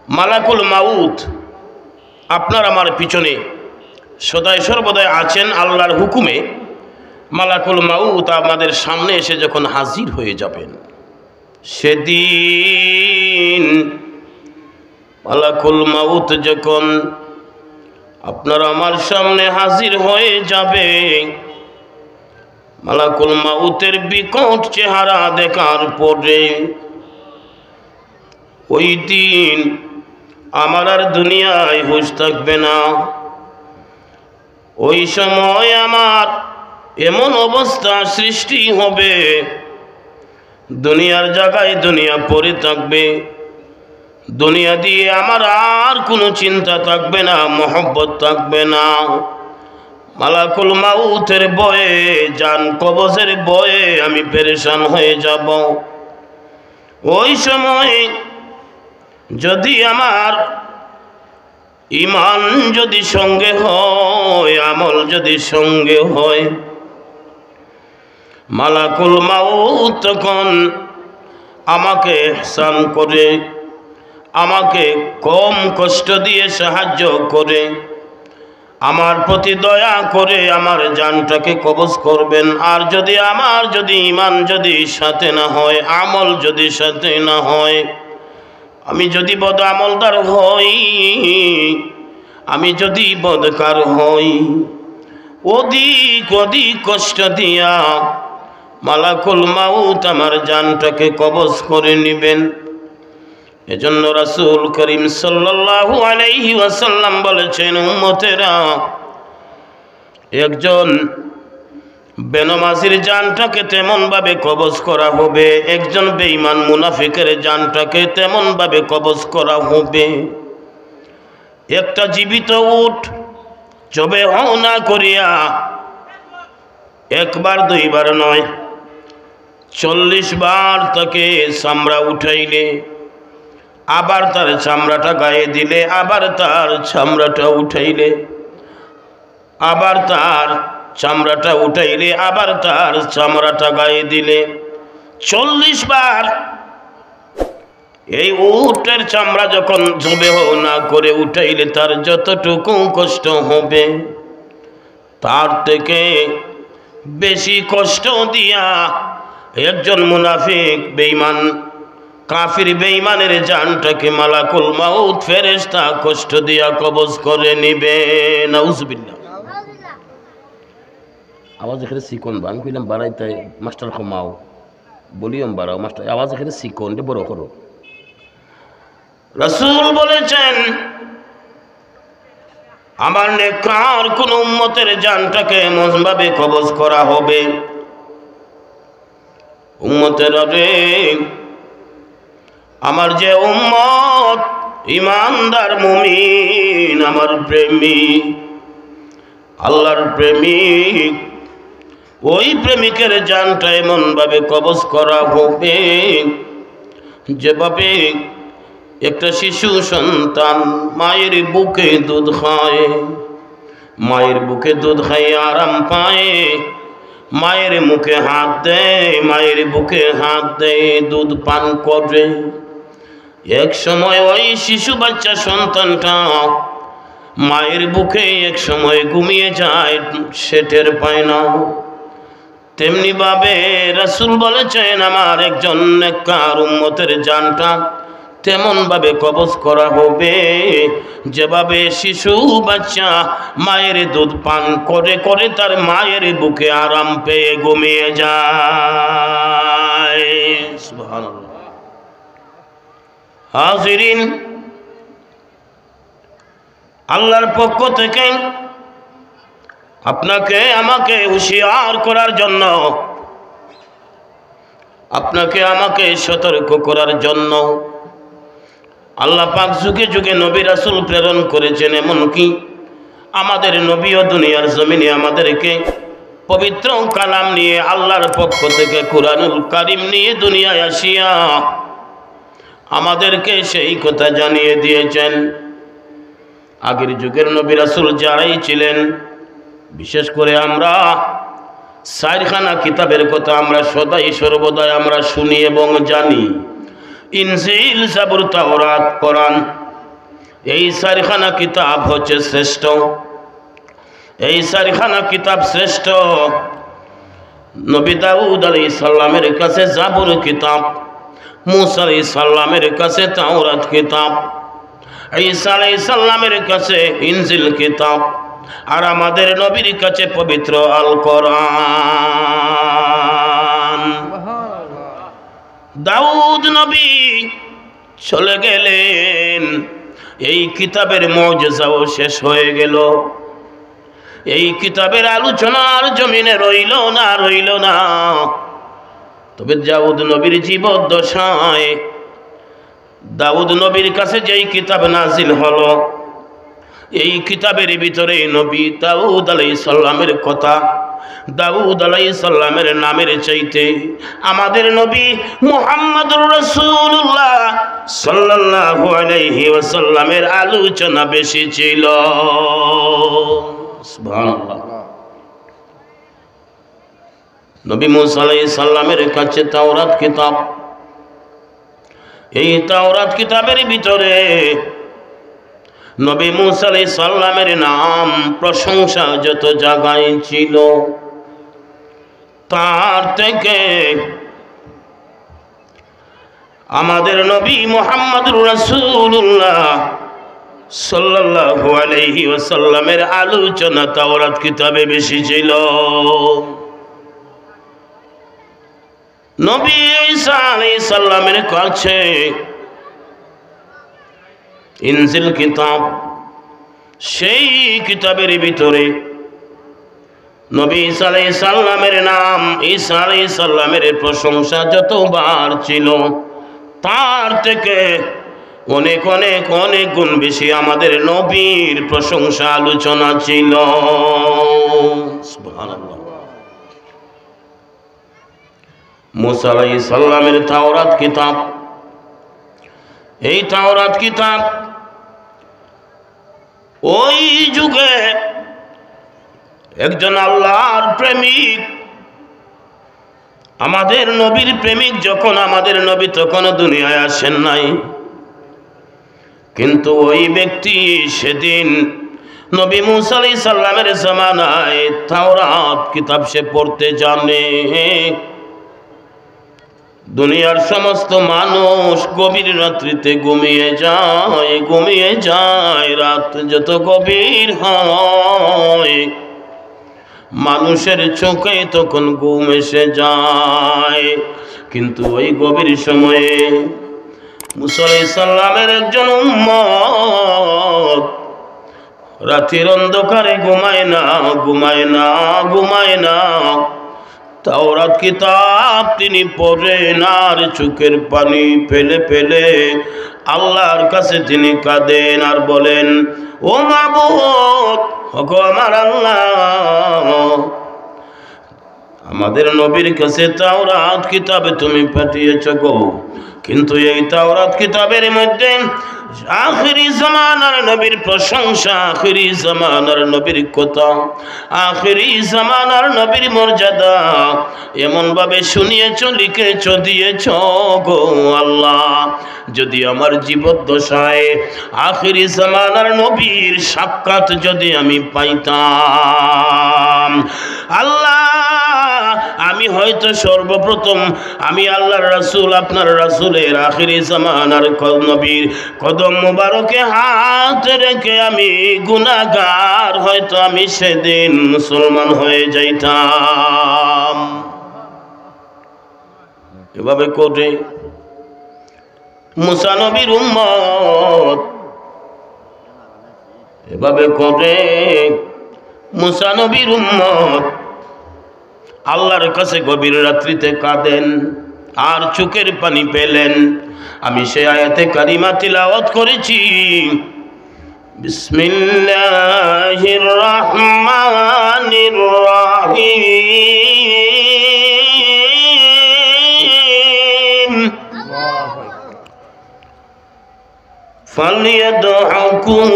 মালাকুল মাউত আপনার আমার পিছনে সদাই সর্বদাই আছেন আল্লাহর হুকুমে। মালাকুল মাউত আমাদের সামনে এসে যখন হাজির হয়ে যাবেন, সেদিন মালাকুল মাউত যখন আপনার আমার সামনে হাজির হয়ে যাবে, মালাকুল মাউতের বিকট চেহারা দেখার পরে ওই দিন আমার আর দুনিয়ায় হুঁশ থাকবে না। ওই সময় আমার এমন অবস্থা সৃষ্টি হবে, দুনিয়ার জায়গায় দুনিয়া পড়ে থাকবে, দুনিয়া দিয়ে আমার আর কোনো চিন্তা থাকবে না, মহব্বত থাকবে না। মালাকুল মাউতের ভয়ে, জান কবজের ভয়ে আমি পেরেশান হয়ে যাব। ওই সময় যদি আমার ঈমান যদি সঙ্গে হয়, আমল যদি সঙ্গে হয়, মালাকুল মাউত তখন আমাকে ইহসান করে, আমাকে কম কষ্ট দিয়ে সাহায্য করে, আমার প্রতি দয়া করে আমার জানটাকে কবজ করবেন। আর যদি আমার ঈমান যদি সাথে না হয়, আমল যদি সাথে না হয়, আমি যদি বদ আমলদার হই, আমি যদি বদকার হই, অধিক কষ্ট দিয়া মালাকুল মাউত আমার জানটাকে কবজ করে নেবেন। এজন্য রাসূল করিম সাল্লাল্লাহু আলাইহি ওয়াসাল্লাম বলেছেন, উম্মতেরা, একজন বেনমাজির জানটাকে তেমন ভাবে কবজ করা হবে, একজন বেঈমান মুনাফিকের জানটাকে তেমন ভাবে কবজ করা হবে। একটা জীবিত উট জবে না করিয়া একবার দুইবার নয়, 40 বার তাকে চামড়া উঠাইলে, আবার তার চামড়াটা গায়ে দিলে, আবার তার চামড়াটা উঠাইলে, আবার তার চামড়াটা উঠাইলে, আবার তার চামড়াটা গায়ে দিলে, 40 বার এই উটের চামড়া যখন জবেহ না করে উঠাইলে তার যতটুকু কষ্ট হবে, তার থেকে বেশি কষ্ট দিয়া একজন মুনাফিক বেঈমান কাফির বেঈমানের জানটাকে মালাকুল মাউত ফেরেশতা কষ্ট দিয়া কবজ করে নিবে। নাউজুবিল্লাহ। আওয়াজ এখানে সিকন বাং কইলাম বাড়াইতে মাস্টার কমাও, বলিও বাড়াও মাস্টার, আওয়াজ এখানে সিকন দে বড় করো। রাসূল বলেছেন, আমার নেককার কোন উম্মতের জানটাকে এমনভাবে কবজ করা হবে, উম্মতের রে, আমার যে উম্মত ঈমানদার মুমিন, আমার প্রেমিক, আল্লাহর প্রেমিক, ওই প্রেমিকের জানটা এমন ভাবে কবজ করা হবে যেভাবে একটা শিশু সন্তান মায়ের বুকে দুধ খায়, মায়ের বুকে দুধ খায় আরাম পায়, মায়ের মুখে হাত দেয়, মায়ের বুকে হাত দেয়, দুধ পান করে, এক সময় ওই শিশু বাচ্চা সন্তানটা মায়ের বুকে এক সময় ঘুমিয়ে যায়, সে টের পায় না। তেমনি ভাবে রাসূল বলেছেন, আমার একজন নেককার উম্মতের জানটা তেমন ভাবে কবজ করা হবে যেভাবে শিশু বাচ্চা মায়ের দুধ পান করে করে তার মায়ের বুকে আরাম পেয়ে ঘুমিয়ে যায়। সুবহানাল্লাহ। হাজিরিন, আল্লাহর পক্ষ থেকে আপনাকে আমাকে হুঁশিয়ার করার জন্য, আপনাকে আমাকে সতর্ক করার জন্য আল্লাহ পাক যুগে যুগে নবী রাসূল প্রেরণ করেছেন। এমনকি আমাদের নবীও দুনিয়ার জমিনে আমাদেরকে পবিত্র কালাম নিয়ে আল্লাহর পক্ষ থেকে কুরআনুল কারীম নিয়ে দুনিয়ায় আসিয়া আমাদেরকে সেই কথা জানিয়ে দিয়েছেন। আগের যুগের নবী রাসূল যারাই ছিলেন, বিশেষ করে আমরা 4খানা কিতাবের কথা আমরা সদাই সর্বদাই আমরা শুনি এবং জানি, ইনজিল, জাবুর, তাওরাত, কোরআন। এই চারিখানা কিতাব হচ্ছে শ্রেষ্ঠ। এই চারিখানা কিতাব শ্রেষ্ঠ। নবী দাউদ আলাইহিস সালামের কাছে জাবুর কিতাব, মূসা আলাইহিস সালামের কাছে তাওরাত কিতাব, ঈসা আলাইহিস সালামের কাছে ইনজিল কিতাব, আর আমাদের নবীর কাছে পবিত্র আল কোরআন। দাউদ নবী চলে গেলেন, এই কিতাবের মুজিজাও শেষ হয়ে গেল। এই কিতাবের আলোচনার জমিনে রইল না। তবে দাউদ নবীর জীবদ্দশায় দাউদ নবীর কাছে যেই কিতাব নাজিল হলো, এই কিতাবের ভিতরে নবী দাউদ আলাইহিস সালামের কথা, দাউদ আলাইহিস সালামের নামের চাইতে আমাদের নবী মুহাম্মদুর রাসূলুল্লাহ সাল্লাল্লাহু আলাইহি ওয়াসাল্লামের আলোচনা বেশি ছিল। সুবহানাল্লাহ। নবী মূসা আলাইহিস সালামের কাছে তাওরাত কিতাব, এই তাওরাত কিতাবের ভিতরে নবী মূসা আলাইহিস সালামের নাম প্রশংসা যত জায়গায় ছিল, তার থেকে আমাদের নবী মুহাম্মদুর রাসূলুল্লাহ সাল্লাল্লাহু আলাইহি ওয়াসাল্লামের আলোচনা তাওরাত কিতাবে বেশি ছিল। নবী ঈসা আলাইহিস সালামের কাছে ইনজিল কিতাব, সেই কিতাবের ভিতরে নবী ঈসা আলাইহিস সালামের নাম, ঈসা আলাইহিস সালামের প্রশংসা যতবার ছিল, তার থেকে অনেক অনেক অনেক গুণ বেশি আমাদের নবীর প্রশংসা আলোচনা ছিল। সুবহানাল্লাহ। মূসা আলাইহিস সালামের তাওরাত কিতাব, এই তাওরাত কিতাব ওই যুগে একজন আল্লাহর প্রেমিক, আমাদের নবীর প্রেমিক, যখন আমাদের নবী তখন দুনিয়ায় আসেন নাই, কিন্তু ওই ব্যক্তি সেদিন নবী মূসা আলাইহিস সালামের জামানায় তাওরাত কিতাব সে পড়তে জানে। দুনিয়ার সমস্ত মানুষ গভীর রাত্রিতে ঘুমিয়ে যায়। রাত যত গভীর হয় মানুষের চোখে তখন ঘুম এসে যায়, কিন্তু ওই গভীর সময়ে মূসা আলাইহিস সালামের একজন উম্মত রাতের অন্ধকারে ঘুমায় না। তাওরাত কিতাব তিনি পড়েন আর চোখের পানি ফেলে ফেলে আল্লাহর কাছে তিনি কাঁদেন আর বলেন, ও মাবুদ, ওগো আমার আল্লাহ, আমাদের নবীর কাছে তাওরাত কিতাবে তুমি পাঠিয়েছ গো, কিন্তু এই তাওরাত কিতাবের মধ্যে আখিরি জামানার নবীর প্রশংসা, আখিরি জামানার নবীর কথা, আখিরি জামানার নবীর মর্যাদা এমন ভাবে শুনিয়েছ, লিখেছ, দিয়েছ গো আল্লাহ, যদি আমার জীবদ্দশায় আখিরি জামানার নবীর সাক্ষাৎ যদি আমি পাইতাম, আল্লাহ আমি হয়তো সর্বপ্রথম আমি আল্লাহর রাসূল, আপনার রাসূলের আখিরি জামানার নবীর কদম মুবারকে হাত রেখে আমি গুনাহগার, হয়তো আমি সেদিন মুসলমান হয়ে যাইতাম। এভাবে করে মুসা নবীর উম্মত, এভাবে করে মুসা নবীর উম্মত আল্লাহর কাছে গভীর রাত্রিতে কাঁদেন আর চোখের পানি পেলেন। আমি সেই আয়াতে কারিমা তিলাওয়াত করেছি, বিসমিল্লাহির রহমানির রহিম, فليضحكوا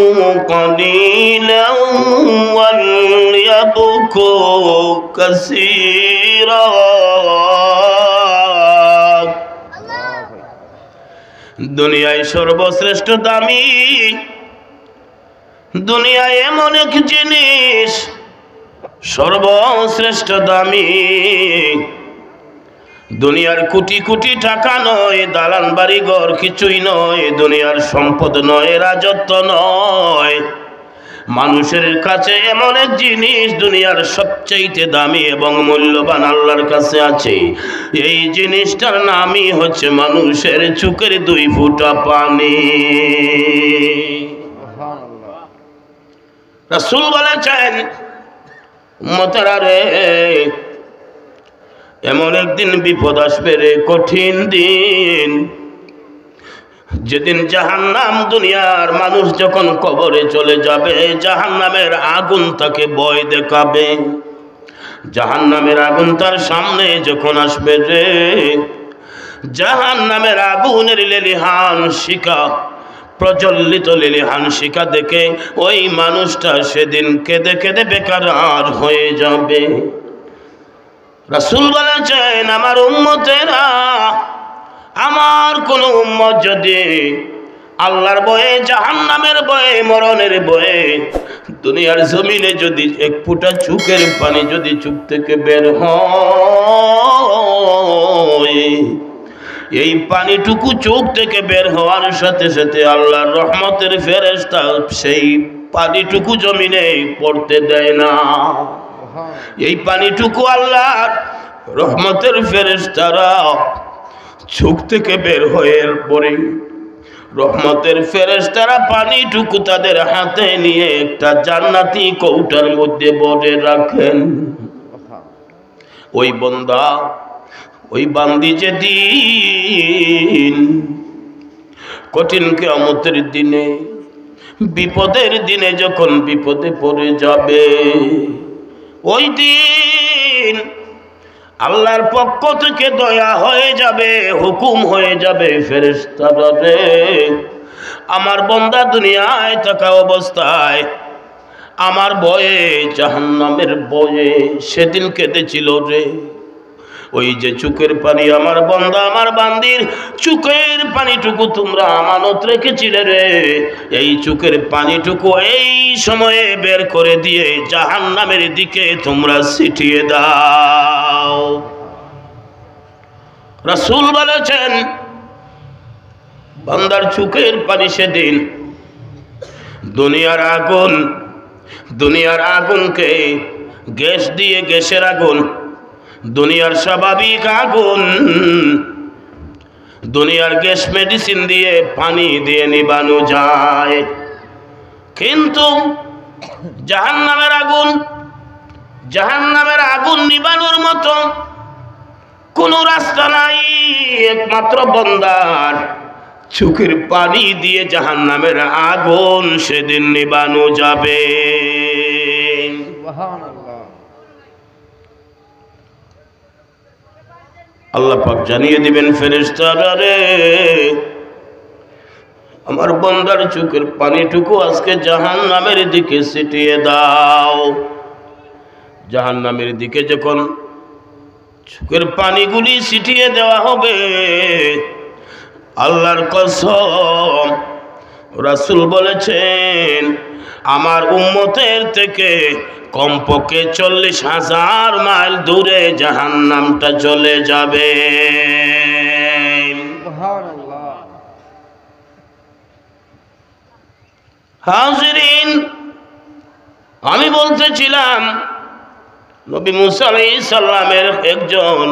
قليلا وليبكوا كثيرا। দুনিয়ায় সর্বশ্রেষ্ঠ দামি দুনিয়ায় এমন এক জিনিস সর্বশ্রেষ্ঠ দামি, দুনিয়ার কোটি কোটি টাকা নয়, দালান বাড়ি ঘর কিছুই নয়, দুনিয়ার সম্পদ নয়, রাজত্ব নয়, মানুষের কাছে এমন এক জিনিস দুনিয়ার সবচাইতে দামি এবং মূল্যবান আল্লাহর কাছে আছে। এই জিনিসটার নামই হচ্ছে মানুষের চোখের 2 ফোঁটা পানি। রাসূল বলেছেন, উম্মতেরা রে, এমন একদিন বিপদ আসবে রে, কঠিন দিন, যেদিন জাহান্নাম, দুনিয়ার মানুষ যখন কবরে চলে যাবে, জাহান্নামের আগুন তাকে ভয় দেখাবে। জাহান্নামের আগুন তার সামনে যখন আসবে রে, জাহান্নামের আগুনের লেলিহান শিখা, প্রজ্বলিত লেলিহান শিখা দেখে ওই মানুষটা সেদিন কেঁদে কেঁদে বেকার হয়ে যাবে। রাসূল বলেছেন, আমার উম্মতেরা, আমার কোন উম্মত যদি আল্লাহর ভয়ে, জাহান্নামের ভয়ে, মরণের ভয়ে দুনিয়ার জমিনে যদি 1 ফোঁটা চোখের পানি যদি চোখ থেকে বের হয়, এই পানিটুকু চোখ থেকে বের হওয়ার সাথে সাথে আল্লাহর রহমতের ফেরেশতা সেই পানিটুকু জমিনে পড়তে দেয় না। এই পানিটুকু আল্লাহর রহমতের ফেরেশতারা চোখ থেকে বের হয়ে পড়ে, রহমতের ফেরেশতারা পানিটুকু তাদের হাতে নিয়ে একটা জান্নাতি কৌটার মধ্যে ভরে রাখেন। ওই বান্দা, ওই বান্দি যেদিন কঠিন কিয়ামতের দিনে, বিপদের দিনে যখন বিপদে পড়ে যাবে, ওই দিন আল্লাহর পক্ষ থেকে দয়া হয়ে যাবে, হুকুম হয়ে যাবে, ফেরেশতারা রে, আমার বান্দা দুনিয়ায় থাকা অবস্থায় আমার ভয়ে, জাহান্নামের ভয়ে সেদিন কেঁদেছিল রে, ওই যে চোখের পানি আমার বান্দা, আমার বান্দির চোখের পানিটুকু তোমরা আমানত রেখেছিলে রে, এই চোখের পানিটুকু এই সময়ে বের করে দিয়ে জাহান্নামের দিকে তোমরা ছিটিয়ে দাও। রাসূল বলেছেন, বান্দার চোখের পানি সেদিন দুনিয়ার আগুন, দুনিয়ার আগুনকে গ্যাস দিয়ে, গ্যাসের আগুন, দুনিয়ার স্বাভাবিক আগুন, দুনিয়ার গ্যাস মেডিসিন দিয়ে, পানি দিয়ে নিবানো যায়, কিন্তু জাহান্নামের আগুন, জাহান্নামের আগুন নিবানোর মতো কোনো রাস্তা নাই। একমাত্র বান্দার চোখের পানি দিয়ে জাহান্নামের আগুন সেদিন নিবানো যাবে। আল্লাহ পাক জানিয়ে দিবেন, ফেরেশতারা রে, আমার বান্দার চোখের পানিটুকু আজকে জাহান্নামের দিকে ছিটিয়ে দাও। জাহান্নামের দিকে যখন চোখের পানিগুলি ছিটিয়ে দেওয়া হবে, আল্লাহর কসম, রাসূল বলেছেন, আমার উম্মতের থেকে কমপক্ষে 40,000 মাইল দূরে জাহান্নামটা চলে যাবে। সুবহানাল্লাহ। হাজিরিন, আমি বলতেছিলাম, নবী মুসা আলাইহিস সালামের একজন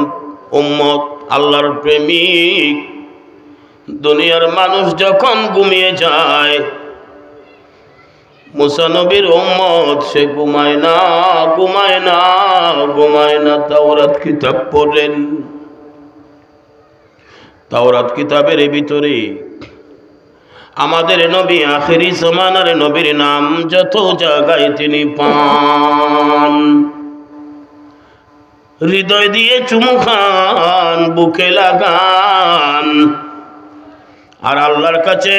উম্মত, আল্লাহর প্রেমিক, দুনিয়ার মানুষ যখন ঘুমিয়ে যায়, মুসা নবীর উম্মত সে ঘুমায় না, ঘুমায় না, ঘুমায় না, তাওরাত কিতাব পড়েন। তাওরাত কিতাবের ভিতরে আমাদের নবী, আখেরি জামানার নবীর নাম যত জায়গায় তিনি পান, হৃদয় দিয়ে চুমু খান, বুকে লাগান, আর আল্লাহর কাছে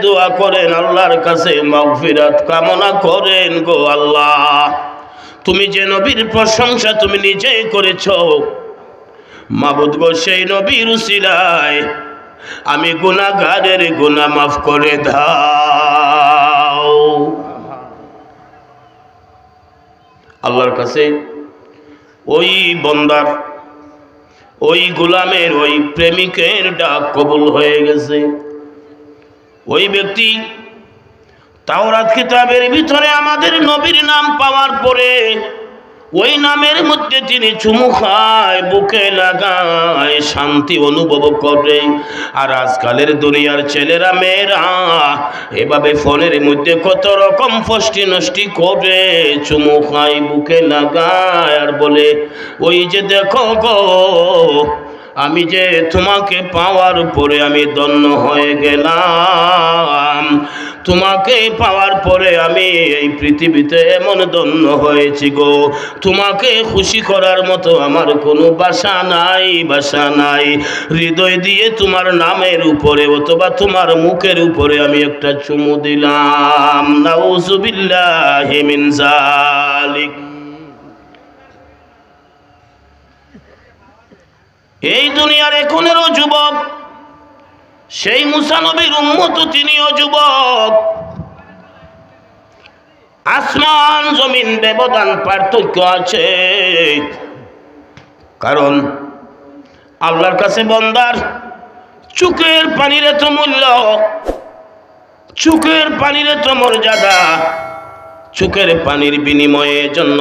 দোয়া করেন, আল্লাহর কাছে মাগফিরাত কামনা করেন, গো আল্লাহ, তুমি যে নবীর প্রশংসা তুমি নিজেই করেছো, মাবুদ গো, সেই নবীর উসিলায় আমি গুনাহগারের গুনাহ মাফ করে দাও। কাছে ওই বন্দার, ওই গোলামের, ওই প্রেমিকের ডাক কবুল হয়ে গেছে। ওই ব্যক্তি তাওরাত কিতাবের ভিতরে আমাদের নবীর নাম পাওয়ার পরে ওই নামের মধ্যে তিনি চুমু খায়, বুকে লাগায়, শান্তি অনুভব করে। আর আজকালের দুনিয়ার ছেলেরা মেয়েরা এভাবে ফোনের মধ্যে কত রকম ফষ্টি নষ্টি করে, চুমু খায়, বুকে লাগায়, আর বলে ওই যে দেখো গো, আমি যে তোমাকে পাওয়ার পরে আমি ধন্য হয়ে গেলাম, তোমাকে পাওয়ার পরে আমি এই পৃথিবীতে এমন ধন্য হয়েছি গো, তোমাকে খুশি করার মতো আমার কোনো বাসা নাই, বাসা নাই। হৃদয় দিয়ে তোমার নামের উপরে অথবা তোমার মুখের উপরে আমি একটা চুমু দিলাম। নাউযুবিল্লাহি মিন যালিক। এই দুনিয়ার এখনেরও যুবক, সেই মুসা নবীর উম্মত, তিনিও যুবক। আসমান জমিন ব্যবধান, পার্থক্য আছে। কারণ আল্লাহর কাছে বান্দার চোখের পানির এত মূল্য, চোখের পানির এত মর্যাদা। চোখের পানির বিনিময়ে জন্য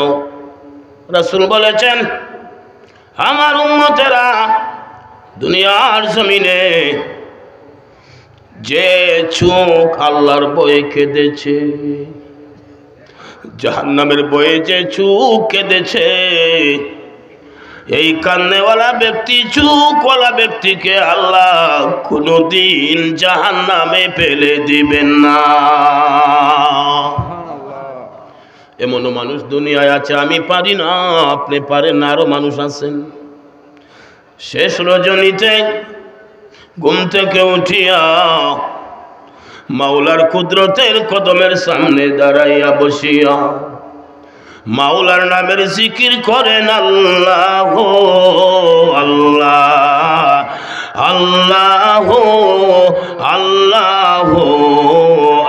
রাসূল বলেছেন, আমার উম্মতেরা দুনিয়ার জমিনে যে চোখ আল্লাহর বয়ে কেঁদেছে, জাহান্নামের বয়ে যে চোখ কেঁদেছে, এই কান্নেওয়ালা ব্যক্তি, চোখওয়ালা ব্যক্তিকে আল্লাহ কোনোদিন জাহান্নামে ফেলে দিবেন না। এমনও মানুষ দুনিয়ায় আছে, আমি পারি না, আপনি পারেন না, আরো মানুষ আছেন। শেষ রজনীতে ঘুম থেকে উঠিয়া মাওলার কুদরতের কদমের সামনে দাঁড়াইয়া বসিয়া মাওলার নামের জিকির করেন, আল্লাহ আল্লাহ আল্লাহ আল্লাহ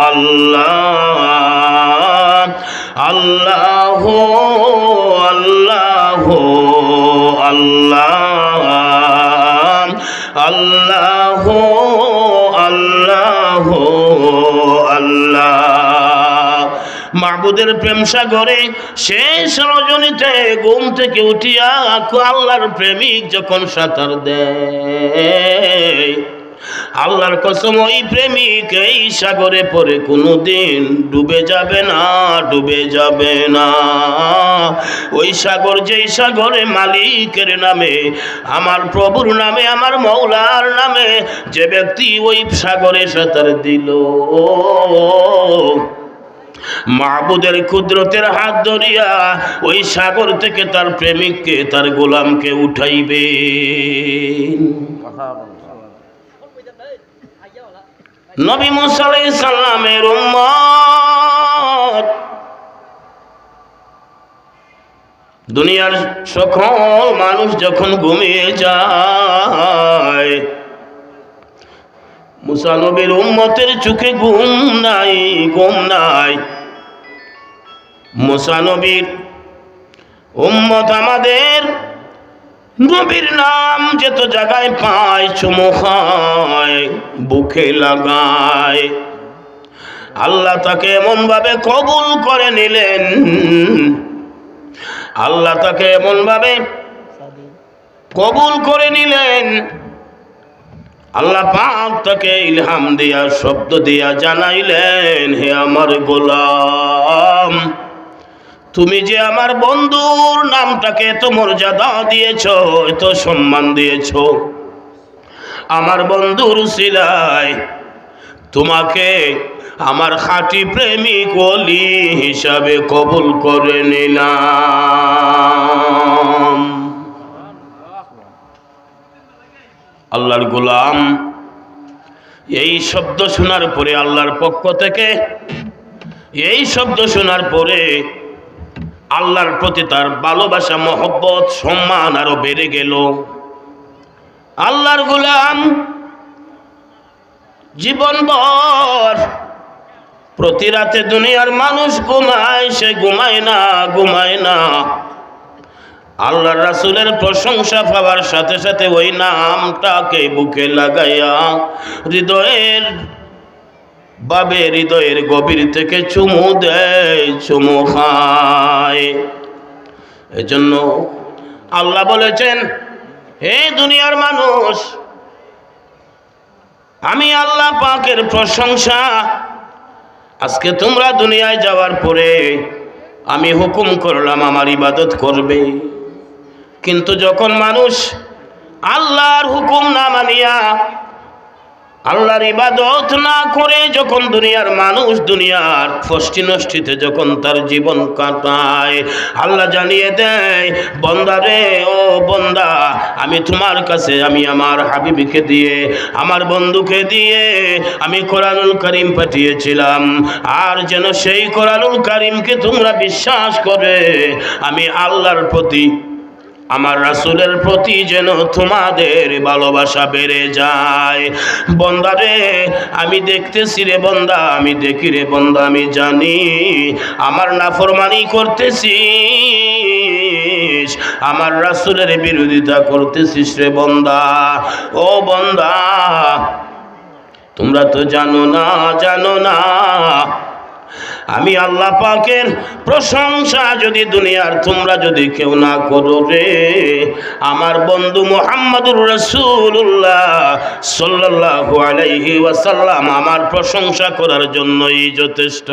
আল্লাহ আল্লাহ আল্লাহ আল্লাহ আল্লাহ আল্লাহ আল্লাহ। মাহবুদের প্রেম সাগরে শেষ রজনীতে ঘুম থেকে উঠিয়া আল্লাহর প্রেমিক যখন সাঁতার দেয়, আল্লাহর কসম ওই প্রেমিক এই সাগরে পরে কোনোদিন ডুবে যাবে না, ডুবে যাবে না। ওই সাগর, যেই সাগরে মালিকের নামে, আমার প্রভুর নামে, আমার মওলার নামে যে ব্যক্তি ওই সাগরে সাঁতার দিল, মাহবুদের কুদরতের হাত ধরিয়া ওই সাগর থেকে তার প্রেমিককে, তার গোলামকে উঠাইবে। নবী মুসা আলাইহিস সালামের উম্মত দুনিয়ার সকল মানুষ যখন ঘুমিয়ে যায়, মুসা নবীর উম্মতের চোখে ঘুম নাই, ঘুম নাই। মুসা নবীর উম্মত আমাদের নবীর নাম যত জায়গায় পায়, চুমু খায়, বুকে লাগায়, আল্লাহ তাকে এমন ভাবে কবুল করে নিলেন, আল্লাহ তাকে এমন ভাবে কবুল করে নিলেন। আল্লাহ পাক তাকে ইলহাম দিয়া, শব্দ দিয়া জানাইলেন, হে আমার গোলাম, তুমি যে আমার বন্ধুর নামটাকে এত মর্যাদা দিয়েছ, এত সম্মান দিয়েছ, আমার বন্ধুর উসিলায় তোমাকে আমার খাঁটি প্রেমিক ওলি হিসাবে কবুল করে নিলাম। আল্লাহর গোলাম এই শব্দ শোনার পরে, আল্লাহর পক্ষ থেকে এই শব্দ শোনার পরে আল্লাহর প্রতি তার ভালোবাসা, মহব্বত, সম্মান আরো বেড়ে গেল। আল্লাহর গোলাম জীবনভর প্রতি রাতে দুনিয়ার মানুষ ঘুমায়, সে ঘুমায় না, ঘুমায় না। আল্লাহর রাসূলের প্রশংসা পাওয়ার সাথে সাথে ওই নামটাকে বুকে লাগাইয়া হৃদয়ের গভীর থেকে চুমু দেয়, চুমু খায়। এজন্য আল্লাহ বলেছেন, হে দুনিয়ার মানুষ, আমি আল্লাহ পাকের প্রশংসা আজকে তোমরা দুনিয়ায় যাওয়ার পরে আমি হুকুম করলাম আমার ইবাদত করবে, কিন্তু যখন মানুষ আল্লাহর হুকুম না মানিয়া আল্লাহর ইবাদত না করে যখন দুনিয়ার মানুষ দুনিয়ার ফষ্টি নষ্টিতে যখন তার জীবন কাটায়, আল্লাহ জানিয়ে দেয়, বান্দা রে, ও বান্দা, আমি তোমার কাছে আমি আমার হাবিবকে দিয়ে আমার বন্ধুকে দিয়ে আমি কোরআনুল কারীম পাঠিয়েছিলাম, আর যেন সেই কোরআনুল কারীমকে তোমরা বিশ্বাস করে আমি আল্লাহর প্রতি আমার রাসূলের প্রতি যেন তোমাদের ভালোবাসা বেড়ে যায়। বান্দা রে, আমি দেখতেছি রে বান্দা, আমি দেখি রে বান্দা, আমি জানি আমার নাফরমানি করতেছিস, আমার রাসূলের বিরোধিতা করতেছিস রে বান্দা। ও বান্দা, তোমরা তো জানো না আমি আল্লাহ পাকের প্রশংসা যদি দুনিয়ার তোমরা যদি কেউ না করো রে, আমার বন্ধু মুহাম্মদুর রাসূলুল্লাহ সাল্লাল্লাহু আলাইহি ওয়াসাল্লাম আমার প্রশংসা করার জন্যই যথেষ্ট।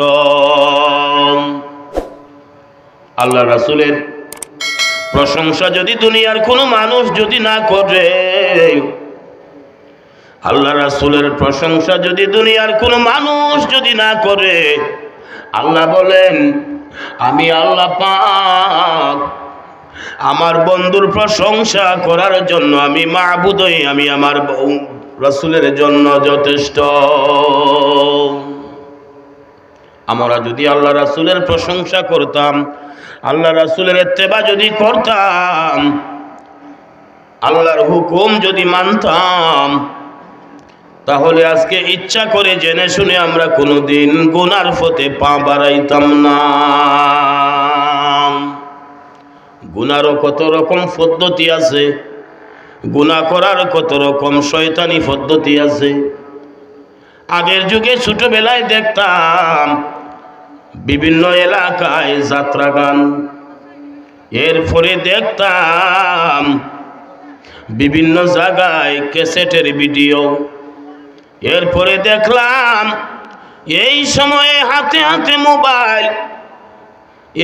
আল্লাহ রাসূলের প্রশংসা যদি দুনিয়ার কোনো মানুষ যদি না করে, আল্লাহ রাসূলের প্রশংসা যদি দুনিয়ার কোনো মানুষ যদি না করে, আল্লাহ বলেন আমি আল্লাহ পাক আমার বন্ধুর প্রশংসা করার জন্য আমি মাবুদ হই, আমি আমার রাসূলের জন্য যথেষ্ট। আমরা যদি আল্লাহ রাসূলের প্রশংসা করতাম, আল্লাহ রাসূলের ইত্তেবা যদি করতাম, আল্লাহর হুকুম যদি মানতাম, তাহলে আজকে ইচ্ছা করে জেনে শুনে আমরা কোনোদিন গুনার পথে পা বাড়াইতাম না। গুনারও কত রকম পদ্ধতি আছে, গুনাহ করার কত রকম শয়তানি পদ্ধতি আছে। আগের যুগে ছোটবেলায় দেখতাম বিভিন্ন এলাকায় যাত্রা গান, এরপরে দেখতাম বিভিন্ন জায়গায় ক্যাসেটের ভিডিও, এরপরে দেখলাম এই সময়ে হাতে হাতে মোবাইল,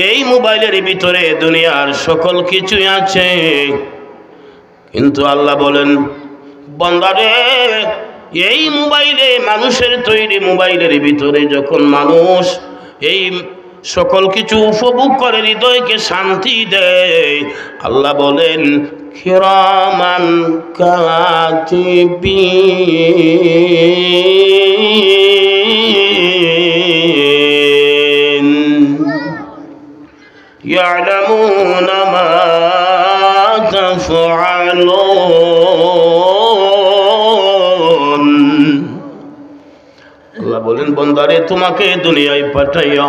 এই মোবাইলের ভিতরে দুনিয়ার সকল কিছুই আছে। কিন্তু আল্লাহ বলেন, বান্দা রে, এই মোবাইলে, মানুষের তৈরি মোবাইলের ভিতরে যখন মানুষ এই সকল কিছু উপভোগ করে, হৃদয়কে শান্তি দেয়, আল্লাহ বলেন কিরামান কাতিবিন ইয়ালামুনা মা তাফআলুন। আল্লাহ বলেন, বান্দারে, তোমাকে দুনিয়ায় পাঠাইয়া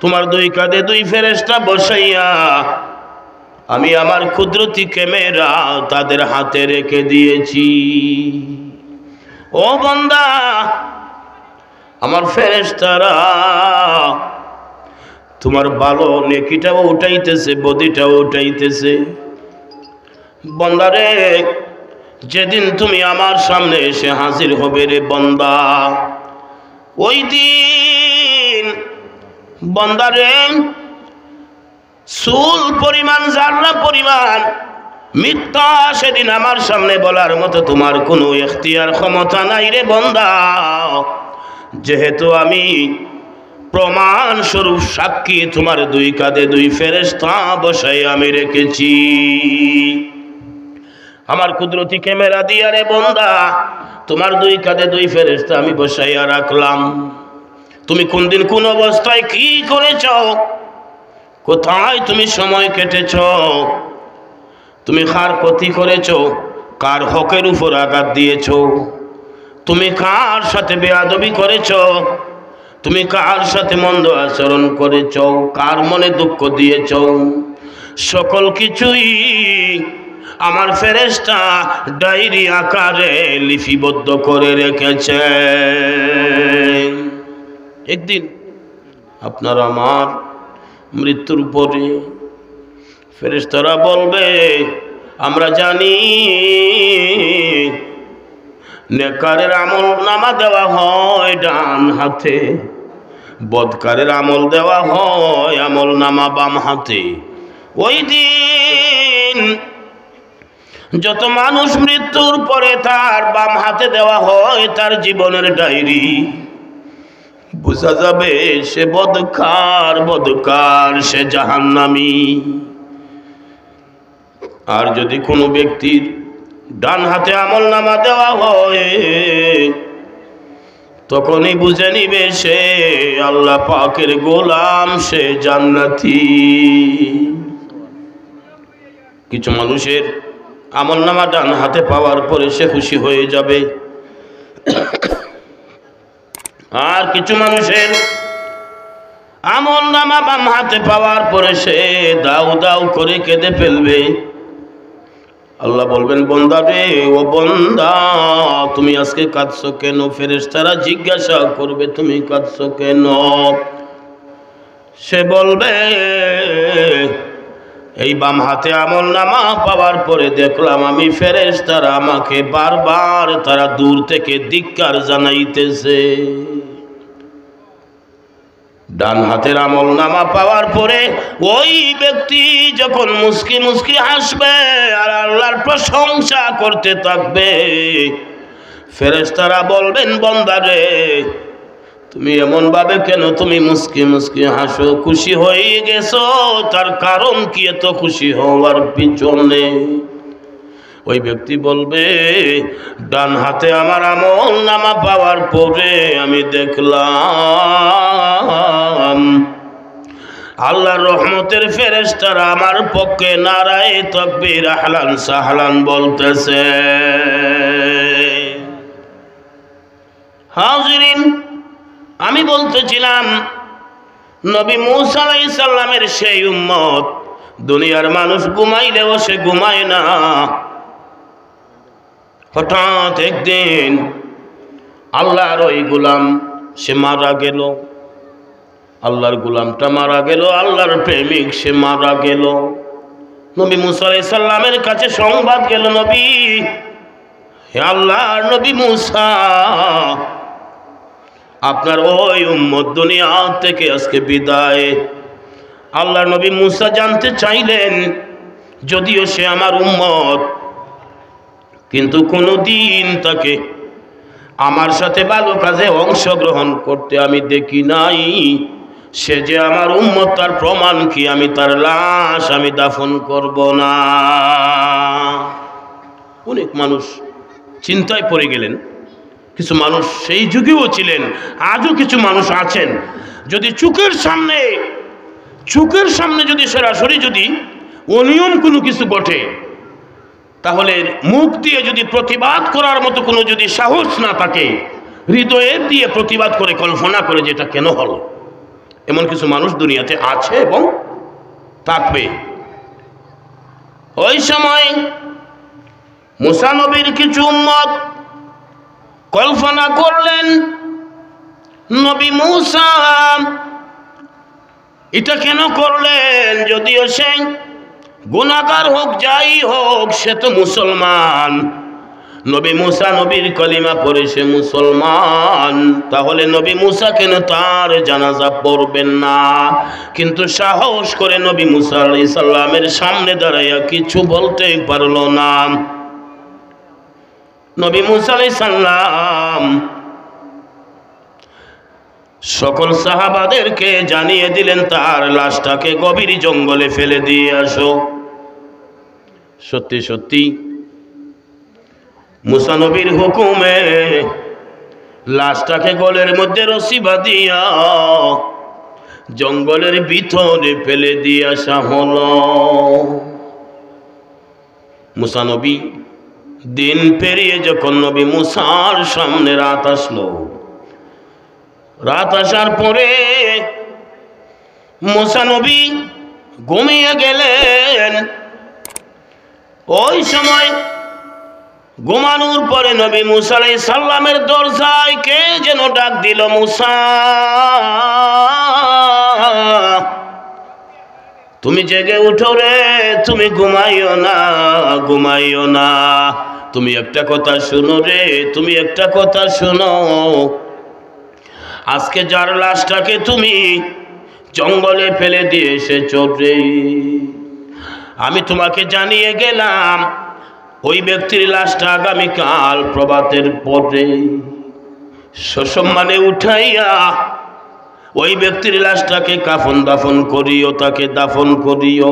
তোমার দুই কাঁধে দুই ফেরেশতা বসাইয়া আমি আমার কুদরতি ক্যামেরা তাদের হাতে রেখে দিয়েছি। ও বান্দা, আমার ফেরেশতারা তোমার ভালো নেকিটাও উঠাইতেছে, বদিটাও উঠাইতেছে। বান্দারে, যেদিন তুমি আমার সামনে এসে হাজির হবে রে বান্দা, ওই দিন বান্দারে চুল পরিমাণ, জাররা পরিমাণ মিথ্যা সেদিন আমার সামনে বলার মতো তোমার কোনো ইখতিয়ার ক্ষমতা নাই রে বান্দা। যেহেতু আমি প্রমাণ স্বরূপ সাক্ষী তোমার দুই কাঁধে দুই ফেরেশতা বসাই আমি রেখেছি। আমার কুদরতি ক্যামেরা দিয়া রে বান্দা তোমার দুই কাঁধে দুই ফেরেশতা আমি বসাইয়া রাখলাম। তুমি কোন দিন কোন অবস্থায় কি করেছ, কোথায় তুমি সময় কেটেছ, তুমি কার ক্ষতি করেছ, কার হকের উপর আঘাত দিয়েছ, তুমি কার সাথে বেয়াদবি করেছ, তুমি কার সাথে মন্দ আচরণ করেছ, কার মনে দুঃখ দিয়েছ, সকল কিছুই আমার ফেরেশতা ডায়েরি আকারে লিপিবদ্ধ করে রেখেছে। একদিন আপনার আমার মৃত্যুর পরে ফেরেশতারা বলবে, আমরা জানি নেকারের আমল নামা দেওয়া হয় ডান হাতে, বদকারের আমল দেওয়া হয় আমল নামা বাম হাতে। ওই দিন যত মানুষ মৃত্যুর পরে তার বাম হাতে দেওয়া হয় তার জীবনের ডায়েরি, বোঝা যাবে সে বদকার, সে জাহান্নামী। আর যদি কোনো ব্যক্তির ডান হাতে আমল নামা দেওয়া হয় তখনই বুঝে নিবে সে আল্লাহ পাকের গোলাম, সে জান্নাতি। কিছু মানুষের আমল নামা ডান হাতে পাওয়ার পরে সে খুশি হয়ে যাবে, আর কিছু মানুষের আমল নামা বাম হাতে পাওয়ার পরে সে দাউ দাউ করে কেঁদে ফেলবে। আল্লাহ বলবেন, বন্দা রে, ও বন্দা, তুমি আজকে কাঁদছো কেন? ফেরেশতারা জিজ্ঞাসা করবে, তুমি কাঁদছো কেন? সে বলবে, এই বাম হাতে আমল নামা পাওয়ার পরে দেখলাম আমি ফেরেশতারা আমাকে বারবার তারা দূর থেকে ধিক্কার জানাইতেছে। ডান হাতের আমল নামা পাওয়ার পরে ওই ব্যক্তি যখন মুস্কি মুস্কি হাসবে আর আল্লাহর প্রশংসা করতে থাকবে, ফেরেশতারা বলবেন, বান্দা রে, তুমি এমন ভাবে কেন তুমি মুস্কি মুস্কি হাসো? খুশি হয়ে গেছো, তার কারণ কি এত খুশি হওয়ার পিছনে? ওই ব্যক্তি বলবে, ডান হাতে আমার আমল নামা পাওয়ার পরে আমি দেখলাম আল্লাহর রহমতের ফেরেশতারা আমার পক্ষে নারায়ে তাকবীর আহলান সাহলান বলতেছে। হাজিরিন, আমি বলতেছিলাম নবী মূসা আলাইহিস সালামের সেই উম্মত, দুনিয়ার মানুষ ঘুমাইলেও সে ঘুমায় না। হঠাৎ একদিন আল্লাহর ওই গোলাম সে মারা গেল, আল্লাহর গোলামটা মারা গেল, আল্লাহর প্রেমিক সে মারা গেল। নবী মূসা আলাইহিস সালামের কাছে সংবাদ গেল, নবী, হে আল্লাহর নবী মূসা, আপনার ওই উম্মত দুনিয়া থেকে আজকে বিদায়। আল্লাহর নবী মূসা জানতে চাইলেন, যদিও সে আমার উম্মত, কিন্তু কোনোদিন তাকে আমার সাথে ভালো কাজে অংশগ্রহণ করতে আমি দেখি নাই। সে যে আমার উম্মত তার প্রমাণ কি? আমি তার লাশ আমি দাফন করব না। অনেক মানুষ চিন্তায় পড়ে গেলেন। কিছু মানুষ সেই যুগেও ছিলেন, আজও কিছু মানুষ আছেন, যদি চোখের সামনে যদি সরাসরি যদি অনিয়ম কোনো কিছু ঘটে, তাহলে মুখ দিয়ে যদি প্রতিবাদ করার মতো কোনো যদি সাহস না থাকে, হৃদয়ে দিয়ে প্রতিবাদ করে কল্পনা করে যেটা কেন হলো, এমন কিছু মানুষ দুনিয়াতে আছে এবং থাকবে। ওই সময় মূসা নবীর কিছু উম্মত কল্পনা করলেন, নবী মূসা এটা কেন করলেন? যদিও সে গুনাহগার হোক, যাই হোক, সে তো মুসলমান। নবী মূসা নবীর কলিমা পড়ে সে মুসলমান, তাহলে নবী মূসা কেন তার জানাজা পড়বেন না? কিন্তু সাহস করে নবী মূসা আলাইহিস সালামের সামনে দাঁড়াইয়া কিছু বলতে পারল না। নবী মূসা আলাইহিস সালাম সকল সাহাবাদেরকে জানিয়ে দিলেন, তার লাশটাকে গভীর জঙ্গলে ফেলে দিয়ে আসো। সত্যি সত্যি মূসা নবীর হুকুমে লাশটাকে গলের মধ্যে রশি বাঁধিয়া জঙ্গলের ভিতরে ফেলে দিয়ে আসা হলো। মূসা নবী দিন পেরিয়ে যখন নবী মূসার সামনে রাত আসলো, রাত আসার পরে মূসা নবী ঘুমিয়ে গেলেন। ওই সময় ঘুমানোর পরে নবী মুসা আলাইহিস সালামের দরজায় কে যেন ডাক দিল, মুসা তুমি জেগে উঠো রে, তুমি ঘুমাইও না, ঘুমাইও না, তুমি একটা কথা শুনো রে, তুমি একটা কথা শুনো। আজকে যার লাশটাকে তুমি জঙ্গলে ফেলে দিয়ে এসেছো রে, আমি তোমাকে জানিয়ে গেলাম ওই ব্যক্তির লাশটা আগামীকাল প্রভাতের পরে সসম্মানে উঠাইয়া ওই ব্যক্তির লাশটাকে কাফন দাফন করিও, তাকে দাফন করিও।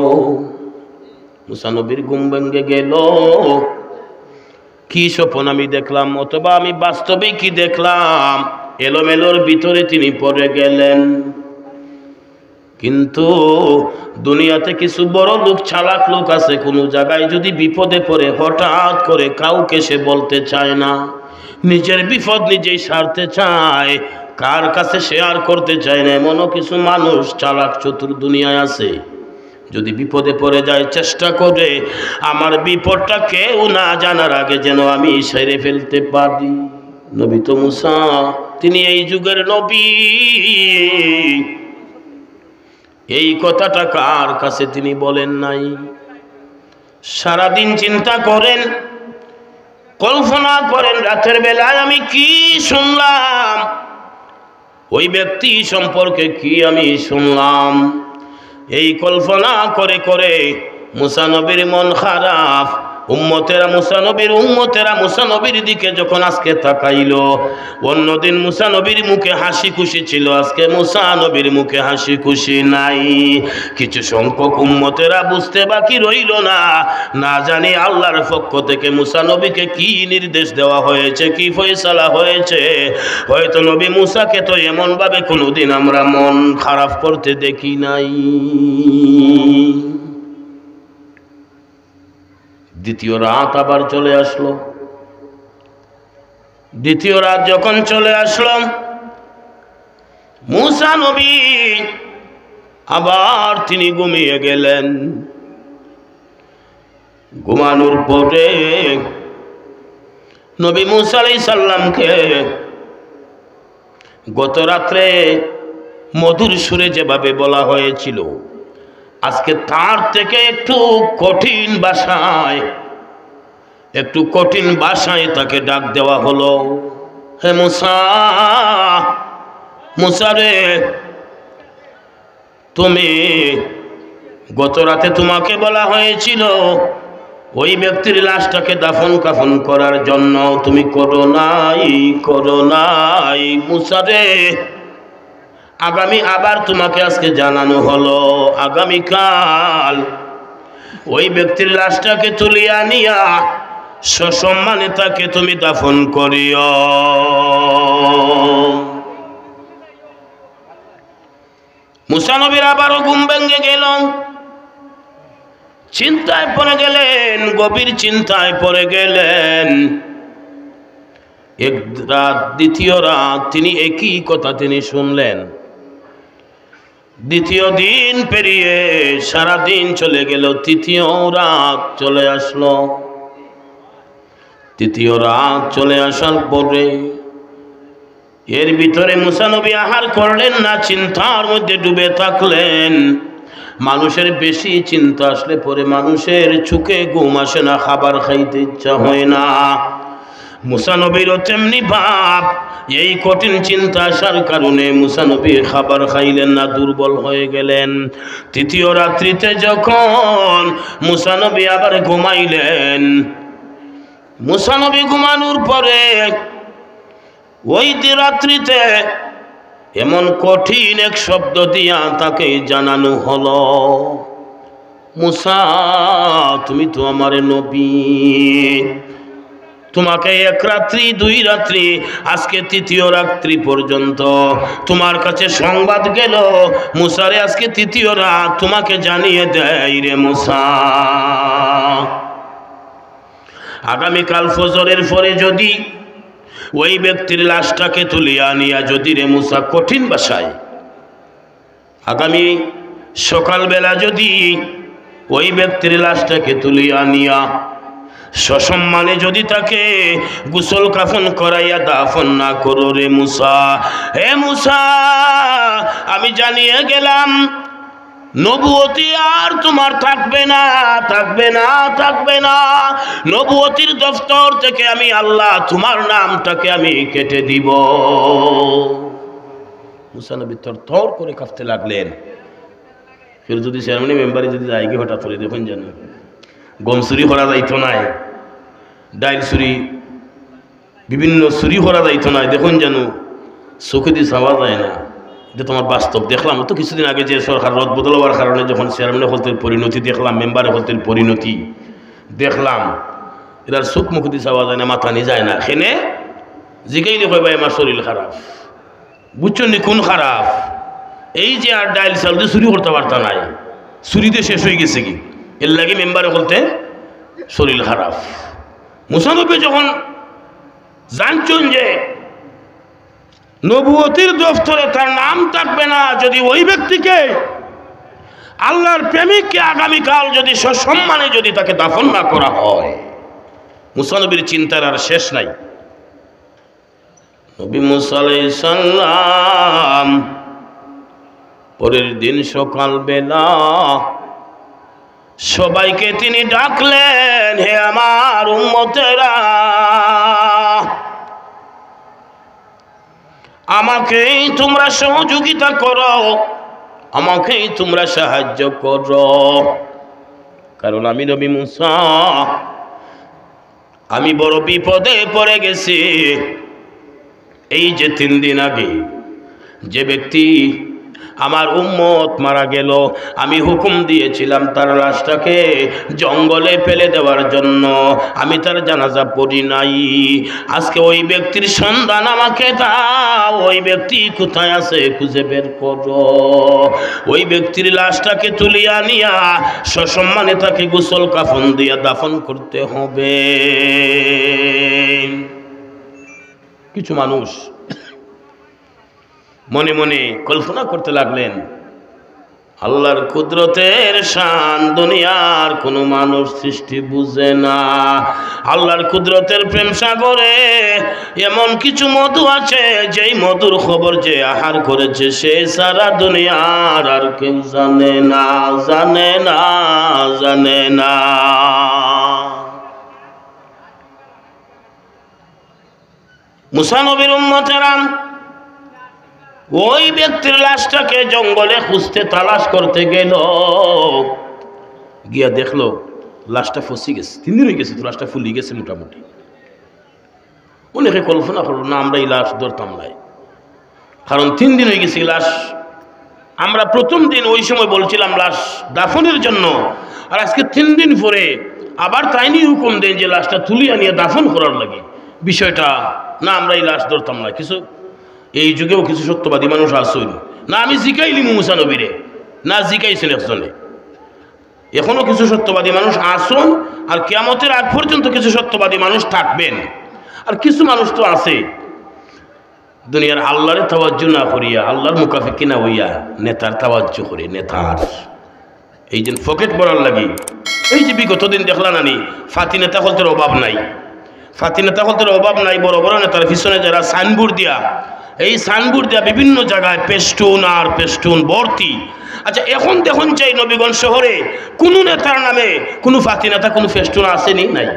মুসা নবীর ঘুম ভেঙে গেল। কি স্বপ্ন আমি দেখলাম, অথবা আমি বাস্তবে কি দেখলাম, এলোমেলোর ভিতরে তিনি পড়ে গেলেন। কিন্তু দুনিয়াতে কিছু বড় লোক, চালাক লোক আছে, কোনো জায়গায় যদি বিপদে পড়ে হঠাৎ করে কাউকে সে বলতে চায় না, নিজের বিপদ নিজেই সারতে চায়, কার কাছে শেয়ার করতে চায় না। এমনও কিছু মানুষ চালাক চতুর দুনিয়ায় আছে, যদি বিপদে পড়ে যায় চেষ্টা করে আমার বিপদটা কেউ না জানার আগে যেন আমি সেরে ফেলতে পারি। নবী তো মুসা, তিনি এই যুগের নবী। এই কথাটা কার কাছে তিনি বলেন নাই? সারাদিন চিন্তা করেন, কল্পনা করেন, রাতের বেলায় আমি কি শুনলাম, ওই ব্যক্তি সম্পর্কে কি আমি শুনলাম। এই কল্পনা করে করে মুসা নবীর মন খারাপ। উম্মতেরা মুসা নবীর দিকে যখন আজকে তাকাইল, অন্যদিন মুসা নবীর মুখে হাসি খুশি ছিল, আজকে মুসা নবীর মুখে হাসি খুশি নাই। কিছু সংখ্যক উম্মতেরা বুঝতে বাকি রইল না, না জানি আল্লাহর পক্ষ থেকে মুসা নবীকে কি নির্দেশ দেওয়া হয়েছে, কি ফয়সালা হয়েছে। হয়তো নবী মুসাকে তো এমন ভাবে কোনোদিন আমরা মন খারাপ করতে দেখি নাই। দ্বিতীয় রাত আবার চলে আসলো। দ্বিতীয় রাত যখন চলে আসলো, মুসা নবী আবার তিনি ঘুমিয়ে গেলেন। ঘুমানোর পরে নবী মুসা আলাইহিস সালামকে গত রাত্রে মধুর সুরে যেভাবে বলা হয়েছিল, আজকে তার থেকে একটু কঠিন ভাষায় তাকে ডাক দেওয়া হলো। হে মুসা, মুসা রে, তুমি গত রাতে তোমাকে বলা হয়েছিল ওই ব্যক্তির লাশটাকে দাফন কাফন করার জন্য, তুমি করো নাই। মুসা রে, আগামী আবার তোমাকে আজকে জানানো হলো, আগামীকাল ওই ব্যক্তির লাশটাকে তুলিয়া নিয়া সসম্মানে তাকে তুমি দাফন করিও। মুসা নবীর আবারও ঘুম ভেঙে গেল। চিন্তায় পড়ে গেলেন, গভীর চিন্তায় পড়ে গেলেন। এক রাত, দ্বিতীয় রাত তিনি একই কথা তিনি শুনলেন। দ্বিতীয় দিন পেরিয়ে সারাদিন চলে গেল, তৃতীয় রাত চলে আসলো। তৃতীয় রাত চলে আসার পরে এর ভিতরে মুসা নবী আহার করলেন না, চিন্তার মধ্যে ডুবে থাকলেন। মানুষের বেশি চিন্তা আসলে পরে মানুষের চোখে ঘুম আসে না, খাবার খাইতে ইচ্ছা হয় না। মুসা নবীরও তেমনি ভাব। এই কঠিন চিন্তা আসার কারণে মুসা নবী খাবার খাইলেন না, দুর্বল হয়ে গেলেন। তৃতীয় রাত্রিতে যখন মুসা নবী আবার ঘুমাইলেন, মুসা নবী ঘুমানোর পরে ওই রাত্রিতে এমন কঠিন এক শব্দ দিয়া তাকে জানানো হলো, মুসা, তুমি তো আমার নবী, তোমাকে এক রাত্রি, দুই রাত্রি, আজকে তৃতীয় রাত্রি পর্যন্ত তোমার কাছে সংবাদ গেল, মুসারে আজকে তৃতীয় রাত তোমাকে জানিয়ে দেয় রে মুসা, আগামীকাল ফজরের পরে যদি ওই ব্যক্তির লাশটাকে তুলিয়া নিয়া যদি রে মুসা কঠিন ভাষায় আগামী সকালবেলা যদি ওই ব্যক্তির লাশটাকে তুলিয়া নিয়া সসম্মানে যদি তাকে গোসল কাফন করাইয়া দাফন না করো রে মুসা, হে মুসা, আমি জানিয়ে গেলাম নবুয়তি আর তোমার থাকবে না, থাকবে না, থাকবে না। নবুয়তির দফতর থেকে আমি আল্লাহ তোমার নামটাকে আমি কেটে দিব। মুসা নবী থর করে কাঁপতে লাগলেন। ফের যদি চেয়ারম্যান মেম্বারে যদি যাইগে হঠাৎ করে দেখুন যেন গম চুরি করা যাইতো নাই, ডাইল চুরি, বিভিন্ন চুরি করা যাইতো নাই, দেখুন যেন চোখে দিয়ে চাওয়া যায় না। এটা তোমার বাস্তব দেখলাম তো কিছুদিন আগে যে সরকার রদ বদলাবার কারণে যখন চেয়ারম্যানের হলতের পরিণতি দেখলাম, মেম্বারের হলতের পরিণতি দেখলাম, এটার চোখ মুখ দিয়ে চাওয়া যায় না, মাথা নিয়ে যায় না। এখানে জিগাই দেখো ভাই আমার শরীর খারাপ, বুঝছো নি কোন খারাপ? এই যে আর ডাইল চাল দিয়ে চুরি করতে পারতা নাই, চুরিতে শেষ হয়ে গেছে কি, এর লাগে মেম্বারে বলতে শরীর খারাপ। মুসা নবী যখন জানছেন যে নবুয়তির দফতরে তার নাম থাকবে না, যদি ওই ব্যক্তিকে আল্লাহর প্রেমিককে আগামীকাল যদি সসম্মানে যদি তাকে দাফন না করা হয়, মুসা নবীর চিন্তার আর শেষ নাই। নবী মুসা আলাইহিস সালাম পরের দিন সকালবেলা সবাইকে তিনি ডাকলেন, হে আমার উম্মতেরা, আমাকেই তোমরা সহযোগিতা করো, আমাকেই তোমরা সাহায্য করো, কারণ আমি নবী মুসা, আমি বড় বিপদে পড়ে গেছি। এই যে 3 দিন আগে যে ব্যক্তি আমার উম্মত মারা গেল, আমি হুকুম দিয়েছিলাম তার লাশটাকে জঙ্গলে ফেলে দেওয়ার জন্য, আমি তার জানাজা পড়ি নাই। আজকে ওই ব্যক্তির সন্ধান আমাকে দাও, ওই ব্যক্তি কোথায় আছে খুঁজে বের করো। ওই ব্যক্তির লাশটাকে তুলিয়া নিয়া সসম্মানে তাকে গোসল কাফন দিয়া দাফন করতে হবে। কিছু মানুষ মনে মনে কল্পনা করতে লাগলেন, আল্লাহর কুদরতের শান দুনিয়ার কোনো মানুষ সৃষ্টি বুঝে না। আল্লাহর কুদরতের প্রেম সাগরে এমন কিছু মধু আছে, যেই মধুর খবর যে আহার করেছে সে সারা দুনিয়ার আর কেউ জানে না, জানে না, জানে না। মুসা নবীর উম্মতেরা ওই ব্যক্তির লাশটাকে জঙ্গলে খুঁজতে তালাশ করতে গেল, গিয়া দেখলো লাশটা ফসি গেছে। 3 দিন হয়ে গেছে তো লাশটা ফুলি গেছে মোটামুটি। অনেকে কল্পনা করলো, না আমরা এই লাশ ধরতাম নাই, কারণ 3 দিন হয়ে গেছে লাশ। আমরা প্রথম দিন ওই সময় বলছিলাম লাশ দাফনের জন্য, আর আজকে 3 দিন পরে আবার তাই নিয়ে হুকুম দেন যে লাশটা তুলিয়া নিয়ে দাফন করার লাগে। বিষয়টা না আমরা এই লাশ ধরতাম না। কিছু এই যুগেও কিছু সত্যবাদী মানুষ আসুন না, আমি জিকাইলি মুসা নবীরে, না জিকাইছেন একজনে। এখনো কিছু সত্যবাদী মানুষ আসুন, আর কিয়ামতের আগ পর্যন্ত কিছু সত্যবাদী মানুষ থাকবেন। আর কিছু মানুষ তো আছে দুনিয়ার আল্লাহরে তাওয়াজ্জু না করিয়া, আল্লাহর মুকাফিকি না হইয়া নেতার তাওয়াজ্জু করে, নেতার এই যে পকেট ভরার লাগি। এই যে বিগত দিন দেখলাম নানি ফাতি নেতা হলতের অভাব নাই, ফাতি নেতা হলতের অভাব নাই। বড় বড় নেতার পিছনে যারা সাইনবোর্ড দিয়া, এই সাইনবোর্ড দিয়া বিভিন্ন জায়গায় পেস্টুন আর পেস্টুন ভর্তি। আচ্ছা এখন দেখুন চাই নবীগঞ্জ শহরে কোন নেতার নামে কোন ফাতি নেতা কোন ফেস্টুন আসেনি? নাই।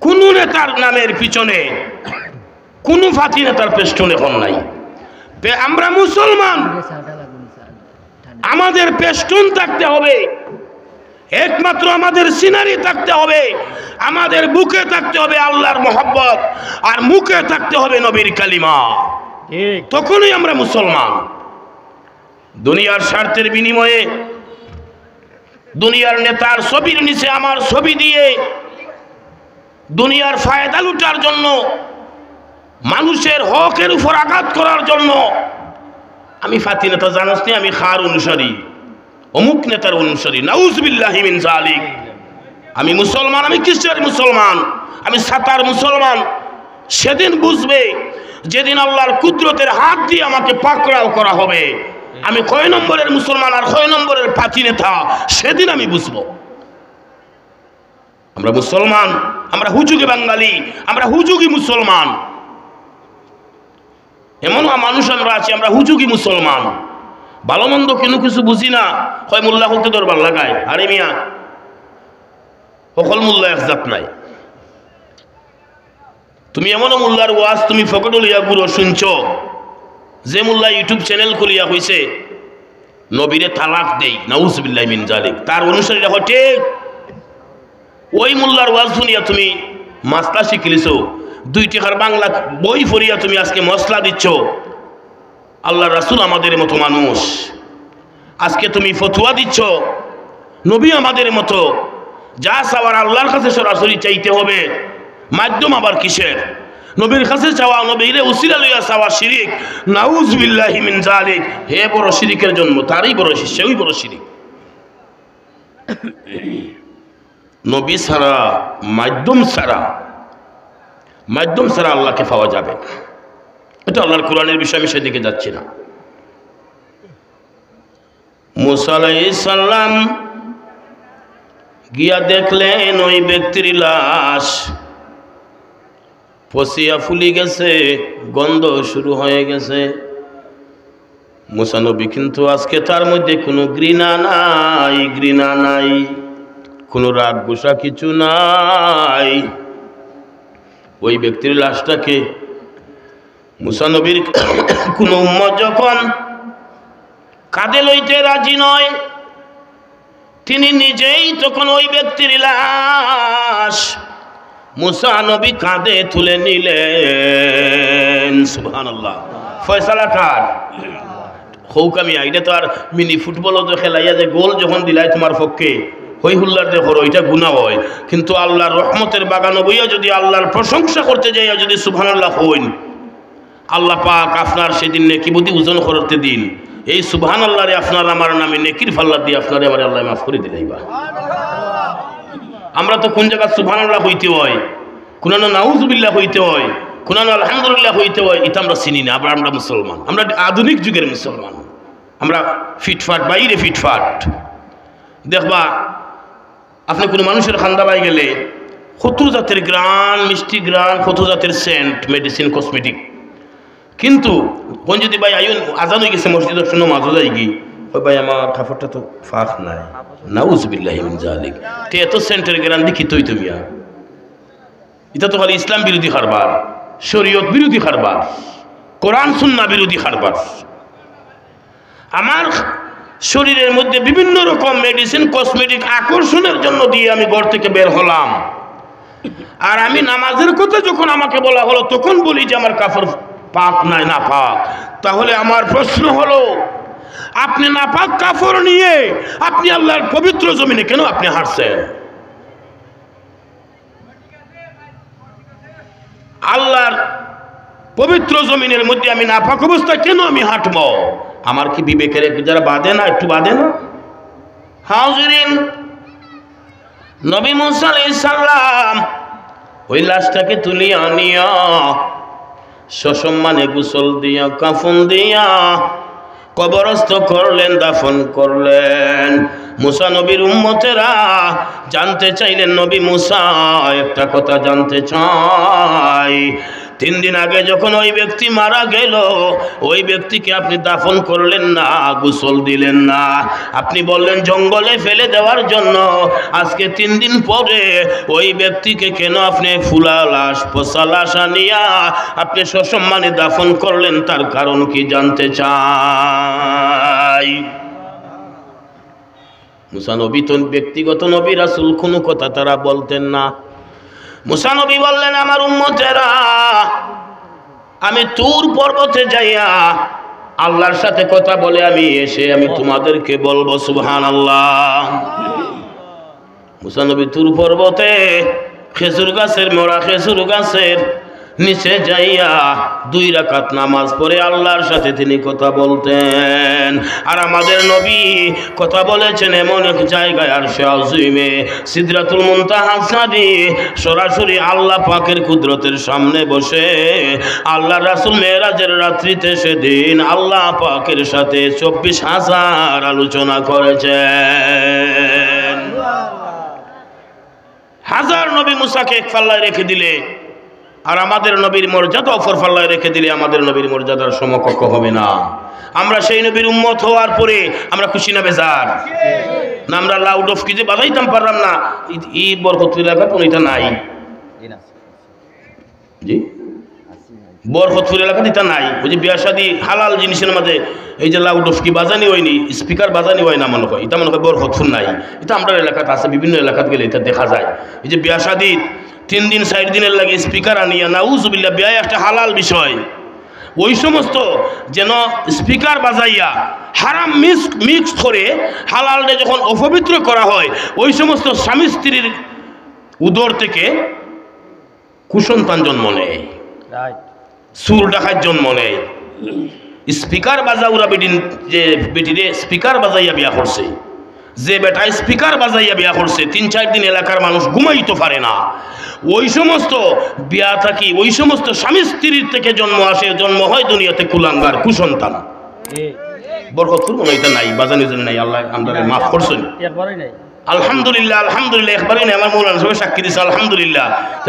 কোন নেতার নামের পিছনে কোন ফাতি নেতার পেস্টুন এখন নাই। আমরা মুসলমান, আমাদের পেস্টুন থাকতে হবে, একমাত্র আমাদের সিনারি থাকতে হবে, আমাদের বুকে থাকতে হবে আল্লাহর মহব্বত, আর মুখে থাকতে হবে নবীর কালিমা। তখনই আমরা মুসলমান। দুনিয়ার স্বার্থের বিনিময়ে, দুনিয়ার নেতার ছবির নিচে আমার ছবি দিয়ে দুনিয়ার ফায়দা লুটার জন্য, মানুষের হকের উপর আঘাত করার জন্য আমি ফাতি নেতা জানাস নি, আমি খার অনুসারী, অমুক নেতার অনুসারী, নাউজুবিল্লাহি মিন যালিক। আমি মুসলমান, আমি কিসের মুসলমান? আমি সাতার মুসলমান। সেদিন বুঝবে যেদিন আল্লাহর কুদরতের হাত দিয়ে আমাকে পাকড়াও করা হবে, আমি কয় নম্বরের মুসলমান আর কয় নম্বরের পাতি নেতা সেদিন আমি বুঝবো। আমরা মুসলমান, আমরা হুজুগে বাঙালি, আমরা হুজুগি মুসলমান। এমন মানুষ আমরা আছি, আমরা হুজুগি মুসলমান, ভালো মন্দ কোনো কিছু বুঝি না, হয় মোল্লা হলতে দরবার লাগায়। আরে মিয়া, সকল মোল্লা একজাত নাই। তুমি এমনও মোল্লার ওয়াজ তুমি ফকটলিয়া গুরু শুনছ, যে মোল্লা ইউটিউব চ্যানেল খুলিয়া হয়েছে নবীরে তালাক দেই, নাউজুবিল্লাহি মিন জালিক, তার অনুসারী দেখো ঠিক ওই মোল্লার ওয়াজ শুনিয়া তুমি মাসলা শিখিলিছ, 2 টাকার বাংলা বই পড়িয়া তুমি আজকে মশলা দিচ্ছ। আল্লাহ রাসূল আমাদের মতো মানুষ, আজকে তুমি ফতোয়া দিচ্ছ। নবী আমাদের মতো, যা চাওয়ার আল্লাহর কাছে সরাসরি চাইতে হবে, মাধ্যম আবার কিসের? নবীর কাছে চাওয়া, নবীরে উসিলা লইয়া চাওয়া শিরিক, নাউজুবিল্লাহি মিন জালিক। হে বড় শিরিকের জন্ম, তারই বড় সেই বড় শিরিক। নবী ছাড়া, মাধ্যম ছাড়া আল্লাহকে পাওয়া যাবে। এটা আল্লাহর কোরআনের বিষয়, আমি সেদিকে যাচ্ছি না। মুসা আলাইহিস সালাম গিয়া দেখলেন ওই ব্যক্তির লাশ পচিয়া ফুলি গেছে, গন্ধ শুরু হয়ে গেছে। মুসা নবী কিন্তু আজকে তার মধ্যে কোনো ঘৃণা নাই, কোনো রাগ গোসা কিছু নাই। ওই ব্যক্তির লাশটাকে মুসা নবীর কোন উম্মত যখন কাঁধে লইতে রাজি নয়, তিনি নিজেই তখন ওই ব্যক্তির লাশ মুসা নবী কাঁধে তুলে নিলেন। সুবহানাল্লাহ। ফয়সালা কার? হৌকামিয়া। এটা তো আর মিনি ফুটবলও তো খেলাইয়া যে গোল যখন দিলাই তোমার পক্ষে হই হুল্লার দেখো, ওইটা গুনাহ হয়। কিন্তু আল্লাহর রহমতের বাগান বইয়া যদি আল্লাহর প্রশংসা করতে যাইয়া যদি সুবহানাল্লাহ হইন, আল্লাহ পাক আপনার সেদিন নেকি বুদ্ধি ওজন করতে দিন। এই সুবহানাল্লাহরে আপনার আমার নামে নেকির ফাল্লা দিয়ে আপনারে আমার আল্লাহ মাফ করে দিলাইবা। আমরা তো কোন জায়গা সুবহানাল্লাহ হইতে হয়, কোনানো নাউজুবিল্লাহ হইতে হয়, কোনানো আলহামদুলিল্লাহ হইতে হয়, এটা আমরা চিনি না। আমরা মুসলমান, আমরা আধুনিক যুগের মুসলমান, আমরা ফিটফাট, বাইরে ফিটফাট। দেখবা আপনি কোনো মানুষের খান্দা পাই গেলে কত জাতের গ্রান, মিষ্টি গ্রান, কত জাতের সেন্ট, মেডিসিন, কসমেটিক। কিন্তু কোন যদি ভাই আইন আজান হয়ে গেছে মসজিদ শুনো মাঝে যাই গি, ওই ভাই আমার কাপড়টা তো ফাঁক নাই, নাউজুবিল্লাহি মিন জালিক। তে এত সেন্টের গ্রান দেখি তুই তুমি, এটা তো খালি ইসলাম বিরোধী কারবার, শরীয়ত বিরোধী কারবার, কোরআন সুন্নাহ বিরোধী কারবার। আমার শরীরের মধ্যে বিভিন্ন রকম মেডিসিন, কসমেটিক আকর্ষণের জন্য দিয়ে আমি ঘর থেকে বের হলাম, আর আমি নামাজের কথা যখন আমাকে বলা হলো তখন বলি যে আমার কাপড় পাক নাই, না পাক। তাহলে আমার প্রশ্ন হলো, আপনি না পাক কাপড় নিয়ে আপনি আল্লাহর পবিত্র জমিনে কেন আপনি হাঁটছেন? আল্লাহর পবিত্র জমিনের মধ্যে আমি নাপাক অবস্থায় কেন আমি হাঁটবো? আমার কি বিবেকের একটু যারা বাঁধে না, একটু বাঁধে না? হাজিরিন, নবী মুসা আলাইহিস সালাম ওই লাশটাকে তুলিয়া আনিয়া সসম্মানে গোসল দিয়া, কাফন দিয়া কবরস্থ করলেন, দাফন করলেন। মুসা নবীর উম্মতেরা জানতে চাইলেন, নবী মুসা একটা কথা জানতে চাই, 3 দিন আগে যখন ওই ব্যক্তি মারা গেল, ওই ব্যক্তিকে আপনি দাফন করলেন না, গোসল দিলেন না, আপনি বললেন জঙ্গলে ফেলে দেওয়ার জন্য। আজকে 3 দিন পরে ওই ব্যক্তিকে কেন আপনি ফুলা লাশ, পচা লাশ আনিয়া আপনি সসম্মানে দাফন করলেন? তার কারণ কি জানতে চাই। মুসা নবী তো ব্যক্তিগত নবী, রাসূল কোনো কথা তারা বলতেন না। মুসা নবী বললেন, আমার উম্মতেরা, আমি তুর পর্বতে যাইয়া আল্লাহর সাথে কথা বলে আমি এসে আমি তোমাদেরকে বলবো সুবহানাল্লাহ। মুসা নবী তুর পর্বতে খেজুর গাছের মোড়া, খেজুর গাছের নিচে যাইয়া 2 রাকাত নামাজ পড়ে আল্লাহর সাথে তিনি কথা বলতেন। আর আমাদের নবী কথা বলেছেন এমন এক জায়গায় আরশে আযীমে সিদরাতুল মুনতাহা সাদি সরাসরি আল্লাহ পাকের কুদরতের সামনে বসে আল্লাহ রাসূল মেরাজের রাত্রিতে সেদিন আল্লাহ পাকের সাথে 24,000 আলোচনা করেছেন। হাজার নবী মুসাকে এক পাল্লায় রেখে দিলে আর আমাদের নবীর মর্যাদা অপর পাল্লায় রেখে দিলে আমাদের নবীর মর্যাদার সমকক্ষ হবে না। আমরা সেই নবীর উম্মত হওয়ার পরে আমরা খুশি না বেজার না? আমরা লাউড অফ কিজে বাজাইতাম পারলাম না, এই বরকতপুর এলাকা কোনো এটা নাই। জি বরকতপুর এলাকা এটা নাই। ওই যে বিয়া শাদী হালাল জিনিসের মাঝে এই যে লাউড অফ কি বাজানি হয়নি, স্পিকার বাজানি হয় না মনে হয়, এটা মনে হয় বরকতপুর নাই। এটা আমরা এলাকাতে আছে, বিভিন্ন এলাকাতে গেলে এটা দেখা যায়। এই যে বিয়া শাদী 3 দিন 4 দিনের লাগে স্পিকার আনিয়া, নাউজুবিল্লাহ, বিয়া একটা হালাল বিষয়, ওই সমস্ত যেন স্পিকার বাজাইয়া হারাম মিক্স করে হালালটা যখন অপবিত্র করা হয়, ওই সমস্ত স্বামী স্ত্রীর উদর থেকে কুসন্তান জন্ম নেয়, সুর ডাকাত জন্ম নেয়। স্পিকার বাজাউরা বেটিন যে বেটিরে স্পিকার বাজাইয়া বিয়া করছে, যে বেটা স্পিকার বাজাইয়া বিয়া করছে 3-4 দিন এলাকার মানুষ ঘুমাইতে পারে না। ওই সমস্ত বিয়া থাকি ওই সমস্ত স্বামী স্ত্রীর থেকে জন্ম আসে, জন্ম হয় দুনিয়াতে কুলাঙ্গার কুসন্তান। বরকতপুর মনে এটা নাই, বাজানি জন্য নাই। আল্লাহ আমাদের মাফ করছেন, আলহামদুলিল্লাহ আলহামদুলিল্লাহ। একবারই নাই, আমার মৌলানা সবাই সাক্ষী দিচ্ছে আলহামদুলিল্লাহ।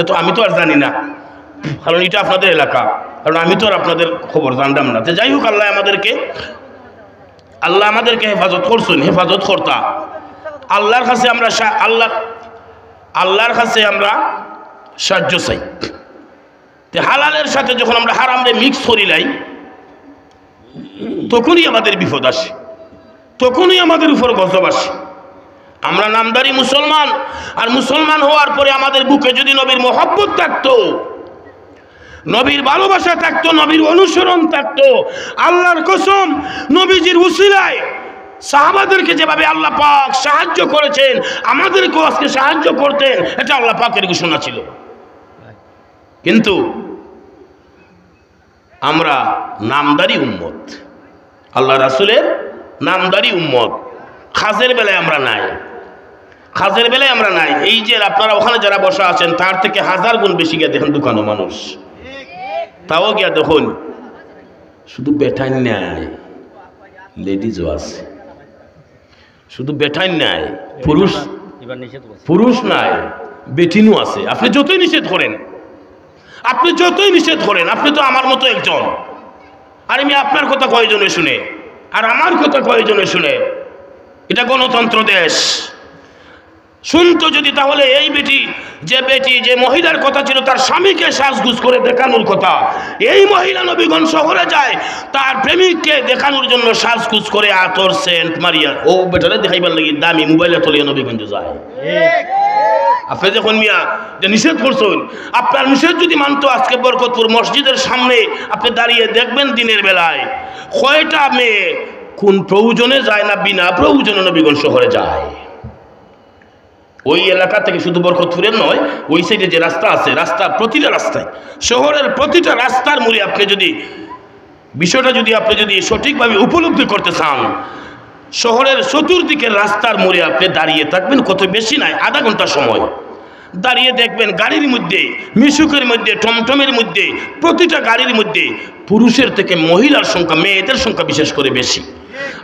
তো আমি তো আর জানি না, কারণ এটা আপনাদের এলাকা, কারণ আমি তো আর আপনাদের খবর জানতাম না। যাই হোক, আল্লাহ আমাদেরকে হেফাজত করছেন, হেফাজত কর্তা। আল্লাহর কাছে আমরা সাহায্য চাই। হালালের সাথে যখন আমরা হারামরে মিক্স করিলাই, তখনই আমাদের বিপদ আসে, তখনই আমাদের উপর গজব আসে। আমরা নামদারি মুসলমান, আর মুসলমান হওয়ার পরে আমাদের বুকে যদি নবীর মহব্বত থাকতো, নবীর ভালোবাসা থাকতো, নবীর অনুসরণ থাকতো, আল্লাহর কসম নবীজির উসিলায় সাহাবাদেরকে যেভাবে আল্লাহ পাক সাহায্য করেছেন, আমাদেরকেও আজকে সাহায্য করতেন, এটা আল্লাহ পাকের ঘোষণা ছিল। কিন্তু আমরা নামদারি উম্মত, আল্লাহ রাসূলের নামদারি উম্মত। খাজের বেলায় আমরা নাই, খাজের বেলায় আমরা নাই। এই যে আপনারা ওখানে যারা বসা আছেন তার থেকে 1000 গুণ বেশি গিয়ে দেখেন দোকানো মানুষ, তাও গিয়া দেখুন শুধু বেটাই নাই, লেডিজও আছে। শুধু বেটাই নাই, পুরুষ নাই, বেটিনও আছে। আপনি যতই নিষেধ করেন, আপনি যতই নিষেধ করেন, আপনি তো আমার মতো একজন। আর আমি আপনার কথা কয়জনে শুনে, আর আমার কথা কয়জনে শুনে? এটা গণতন্ত্র দেশ। শুনতো যদি, তাহলে এই বেটি যে মহিলার কথা ছিল তার স্বামীকে সাজগুজ করে দেখানোর কথা, এই মহিলা নবীগঞ্জ শহরে যায় তার প্রেমিককে দেখানোর জন্য সাজগুজ করে আতর সেন্ট মারিয়া ও বেটারে দেখাইবার লাগি দামি মোবাইলে তলিয়ে নবীগঞ্জ যায়। আপনি যখন মিয়া যে নিষেধ করছেন, আপনার নিষেধ যদি মানতো, আজকে বরকতপুর মসজিদের সামনে আপনি দাঁড়িয়ে দেখবেন দিনের বেলায় কয়টা মেয়ে কোন প্রয়োজনে যায় না বিনা প্রয়োজনে নবীগঞ্জ শহরে যায়। ওই এলাকা থেকে শুধু বরকতপুরের নয়, ওই সাইডে যে রাস্তা আছে, রাস্তা প্রতিটা রাস্তায়, শহরের প্রতিটা রাস্তার মূলে আপনি যদি বিষয়টা যদি সঠিকভাবে উপলব্ধি করতে চান, শহরের চতুর্দিকের রাস্তার মোড়ে আপনি দাঁড়িয়ে থাকবেন, কত বেশি নাই, আধা ঘন্টা সময় দাঁড়িয়ে দেখবেন গাড়ির মধ্যে, মিশুকের মধ্যে, টমটমের মধ্যে, প্রতিটা গাড়ির মধ্যে পুরুষের থেকে মহিলার সংখ্যা, মেয়েদের সংখ্যা বিশেষ করে বেশি।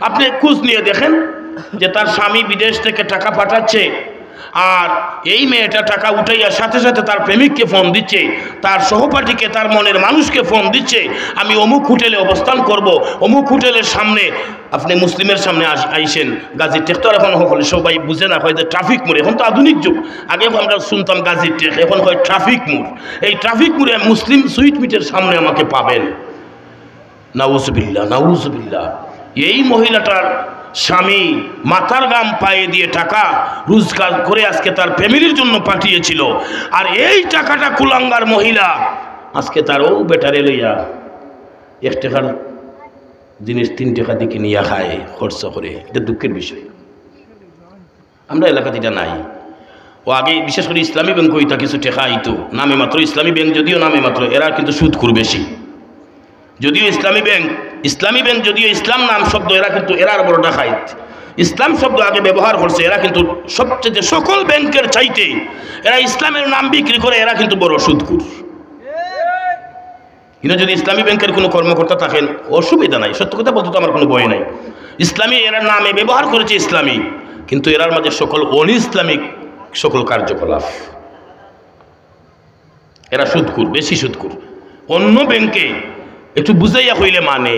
আপনি খোঁজ নিয়ে দেখেন যে তার স্বামী বিদেশ থেকে টাকা পাঠাচ্ছে, আর এই মেয়েটা টাকা উঠাইয়া সাথে সাথে তার প্রেমিককে ফোন দিচ্ছে, তার সহপাঠীকে, তার মনের মানুষকে ফোন দিচ্ছে, আমি অমুক হোটেলে অবস্থান করব, অমুক হোটেলের সামনে। আপনি মুসলিমের সামনে আইসেন, গাজীর টেক তো এখন হলে সবাই বুঝে না, হয় যে ট্রাফিক মোড়। এখন তো আধুনিক যুগ, আগে আমরা শুনতাম গাজীর টেক, এখন হয় ট্রাফিক মোড়। এই ট্রাফিক মোড়ে মুসলিম সুইট মিটের সামনে আমাকে পাবেন। নাউজুবিল্লাহ নাউজুবিল্লাহ। এই মহিলাটার স্বামী মাথার গাম পায়ে দিয়ে টাকা রোজগার করে আজকে তার ফ্যামিলির জন্য পাঠিয়েছিল, আর এই টাকাটা কুলাঙ্গার মহিলা আজকে তার ও বেটারে লইয়া 1 টাকার জিনিস 3 টাকা দিকে নিয়ে খায় খরচা করে। এটা দুঃখের বিষয়। আমরা এলাকাতে এটা নাই। ও আগে বিশেষ করে ইসলামী ব্যাংক হইতা কিছু টেকা আইতো নামে মাত্র, ইসলামী ব্যাংক যদিও নামে মাত্র, এরা কিন্তু সুদখোর বেশি। যদিও ইসলামী ব্যাংক যদিও ইসলাম নাম শব্দ, এরা কিন্তু এরার বড় ডাকাইত। ইসলাম শব্দ আগে ব্যবহার করছে, এরা কিন্তু সবচেয়ে সকল ব্যাংকের চাইতে এরা ইসলামের নাম বিক্রি করে, এরা কিন্তু বড় সুদখোর। কিন্তু যদি ইসলামী ব্যাংকের কোনো কর্মকর্তা থাকেন অসুবিধা নাই, সত্য কথা বলতে তো আমার কোনো ভয় নাই। ইসলামী এরা নামে ব্যবহার করেছে ইসলামী, কিন্তু এরার মাঝে সকল অনইসলামিক সকল কার্যকলাপ, এরা সুদখোর, বেশি সুদখোর। অন্য ব্যাংকে একটু বুঝাইয়া হইলে মানে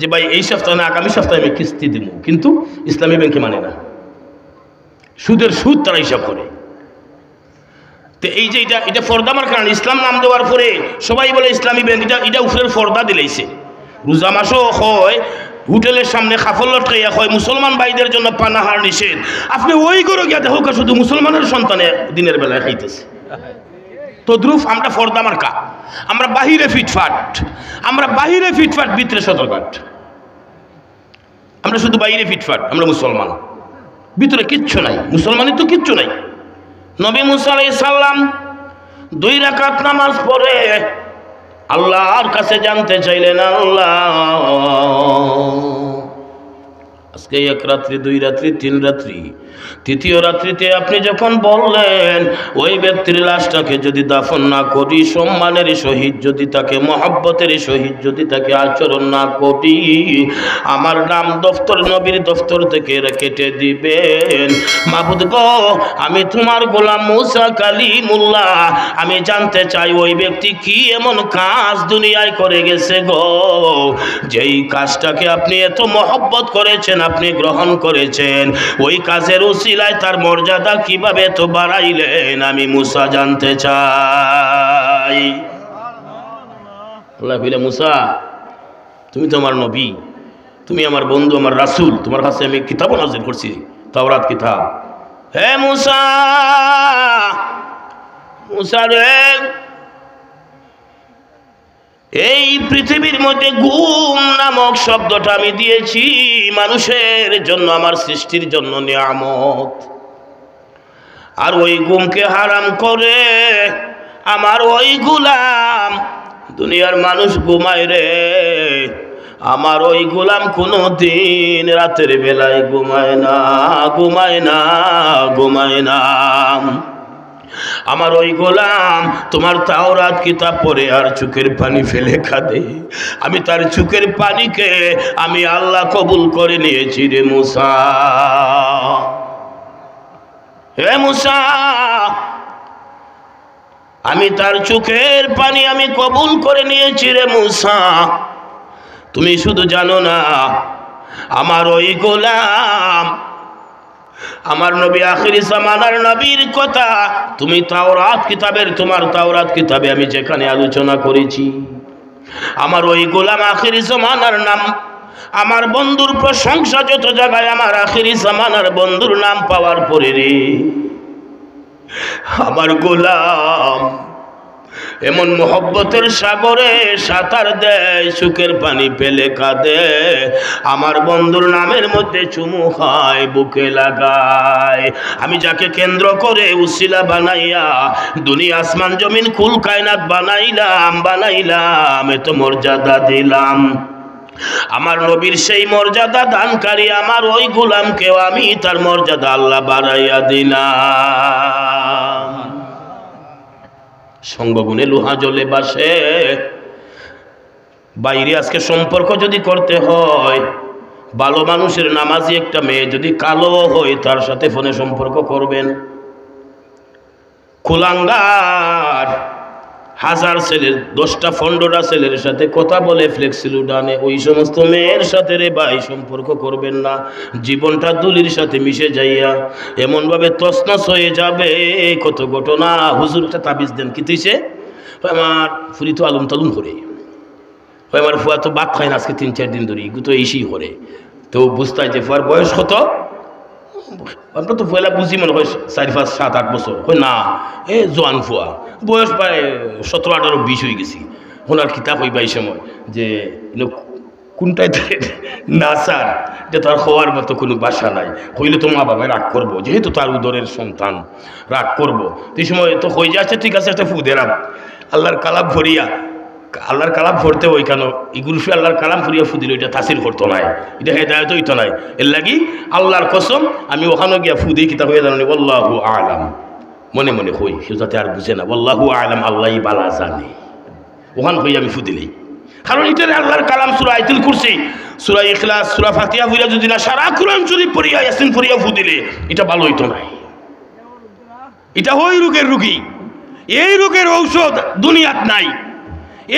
যে ভাই এই সপ্তাহে না আগামী সপ্তাহে আমি কিস্তি দেব, কিন্তু ইসলামী ব্যাংকে মানে না, সুদের সুদ তারা হিসাব করে। তো এই যে এটা ফর্দামার কারণ, ইসলাম নাম দেওয়ার পরে সবাই বলে ইসলামী ব্যাংক, এটা উপরের ফর্দা দিলেইছে। রোজা মাসও হয়, হোটেলের সামনে খাফল লটকাইয়া হয় মুসলমান ভাইদের জন্য পানাহার নিষেধ। আপনি ওই করে গিয়া দেখো শুধু মুসলমানের সন্তানে দিনের বেলায় খাইতেছে। তদ্রুপ আমরা ফর্দামার কা, আমরা বাহিরে ফিটফাট ভিতরে সতর্কাট। আমরা শুধু বাইরে ফিটফাট, আমরা মুসলমান, ভিতরে কিচ্ছু নাই, মুসলমানের তো কিচ্ছু নাই। নবী মুসা আলাইহিস সালাম 2 রাকাত নামাজ পড়ে আল্লাহর কাছে জানতে চাইলেন, আল্লাহ আজকে 1 রাত্রি 2 রাত্রি 3 রাত্রি, তৃতীয় রাত্রিতে আপনি যখন বললেন ওই ব্যক্তির লাশটাকে যদি দাফন না করি, সম্মানের সহিত যদি তাকে, মহব্বতের সহিত যদি তাকে আচরণ না করি, আমার নাম দফতর, নবীর দফতর থেকে কেটে দিবেন। মাবুদ গো, আমি তোমার গোলাম মুসা কালিমুল্লাহ, আমি জানতে চাই ওই ব্যক্তি কি এমন কাজ দুনিয়ায় করে গেছে গো, যেই কাজটাকে আপনি এত মহব্বত করেছেন, আপনি গ্রহণ করেছেন, ওই কাজের উসিলায় তার মর্যাদা কিভাবে তো বাড়াইলেন, আমি মুসা জানতে চাই। আল্লাহ বলে, মুসা তুমি তো আমার নবী, তুমি আমার বন্ধু, আমার রাসূল, তোমার কাছে আমি কিতাব নাযিল করছি, তাওরাত কিতাব। হে মুসা, মুসা রে, এই পৃথিবীর মধ্যে গুম নামক শব্দটা আমি দিয়েছি মানুষের জন্য, আমার সৃষ্টির জন্য নিয়ামত। আর ওই গুমকে হারাম করে আমার ওই গোলাম, দুনিয়ার মানুষ ঘুমায় রে, আমার ওই গোলাম কোনো দিন রাতের বেলায় ঘুমায় না। আমার ওই গোলাম তোমার তাওরাত কিতাব পড়ে আর চোখের পানি ফেলে কাঁদে, আমি তার চোখের পানিকে আমি আল্লাহ কবুল করে নিয়েছি রে মুসা। হে মুসা, আমি তার চোখের পানি আমি কবুল করে নিয়েছি রে মুসা। তুমি শুধু জানো না, আমার ওই গোলাম, আমার নবী আখিরি জামানার নবীর কথা তুমি তাওরাত কিতাবের, তোমার তাওরাত কিতাবে আমি যেখানে আলোচনা করেছি, আমার ওই গোলাম আখিরি জামানার নাম, আমার বন্ধুর প্রশংসা যত জায়গায়, আমার আখিরি জামানার বন্ধুর নাম পাওয়ার পরে রে, আমার গোলাম এমন মোহব্বতের সাগরে সাঁতার দেয়, সুখের পানি পেলে কাঁদে, আমার বন্ধুর নামের মধ্যে চুমু খায়, বুকে লাগায়। আমি যাকে কেন্দ্র করে উসিলা বানাইয়া দুনিয়া আসমান জমিন কুল কায়নাত বানাইলাম, এত মর্যাদা দিলাম, আমার নবীর সেই মর্যাদা দানকারী আমার ওই গোলামকেও আমি তার মর্যাদা আল্লাহ বাড়াইয়া দিলাম। সঙ্গগুণে লোহা জ্বলে বাসে। বাইরে আজকে সম্পর্ক যদি করতে হয়, ভালো মানুষের নামাজি একটা মেয়ে যদি কালো হয়, তার সাথে ফোনে সম্পর্ক করবেন। কুলাঙ্গার 1000 ছেলের 10টা 15টা ছেলের সাথে কথা বলে ফ্লেক্সিল উডানে, ওই সমস্ত মেয়ের সাথে রে ভাই সম্পর্ক করবেন না। জীবনটা দুলির সাথে মিশে যাইয়া এমনভাবে তছনছ হয়ে যাবে। কত ঘটনা। হুজুর একটা তাবিজ দেন, কি তুইছে? আমার ফুরি তো আলুম তালুম করে, আমার ফুয়া তো বাদ খায় না আজকে 3-4 দিন ধরে, তো এইসেই করে। তো বুঝতে যে ফুয়ার বয়স কত? আমরা তো ফুয়েলা বুঝি মনে হয় 4, 5, 7, 8 বছর। হয় না, এ জোয়ান ফুয়া, বয়স প্রায় 17, 18, 20 হয়ে গেছি। ওনার কিতাব হইবা এই সময় যে কোনটাই না স্যার, যে তার হওয়ার মতো কোনো বাসা নাই, হইলে তো মা বাবা রাগ করবো, যেহেতু তার উদরের সন্তান রাগ করবো। এই সময় তো হয়ে যাচ্ছে, ঠিক আছে একটা ফু দেরাম, আল্লাহর কালাম ভরিয়া, আল্লাহর কালাম ভরতে ওই কেন ইগুরুফি আল্লাহর কালাম ভরিয়া ফু দিলে ওইটা তাসির করতো নাই, এটা হেদায়ত হইতো নাই। এর লাগি আল্লাহর কসম আমি ওখানে গিয়া ফু দিই, কিতা হয়ে জানি আল্লাহু আলাম, মনে মনে হই, কেউ যাতে আর বুঝে না, আল্লাহু আলাম, আল্লাহ বালা জানে, ওখান হই আমি ফু দিলেই। কারণ এটার আল্লাহর কালাম সূরা আয়াতুল কুরসি, সূরা ইখলাস, সূরা ফাতিহা পড়িয়া যদি না সারা কোরআন শরীফ পড়িয়া ইয়াসিন পড়িয়া ফু দিলে এটা ভালো হইতো না। এটা ওই রোগের রোগী, এই রোগের ঔষধ দুনিয়াত নাই।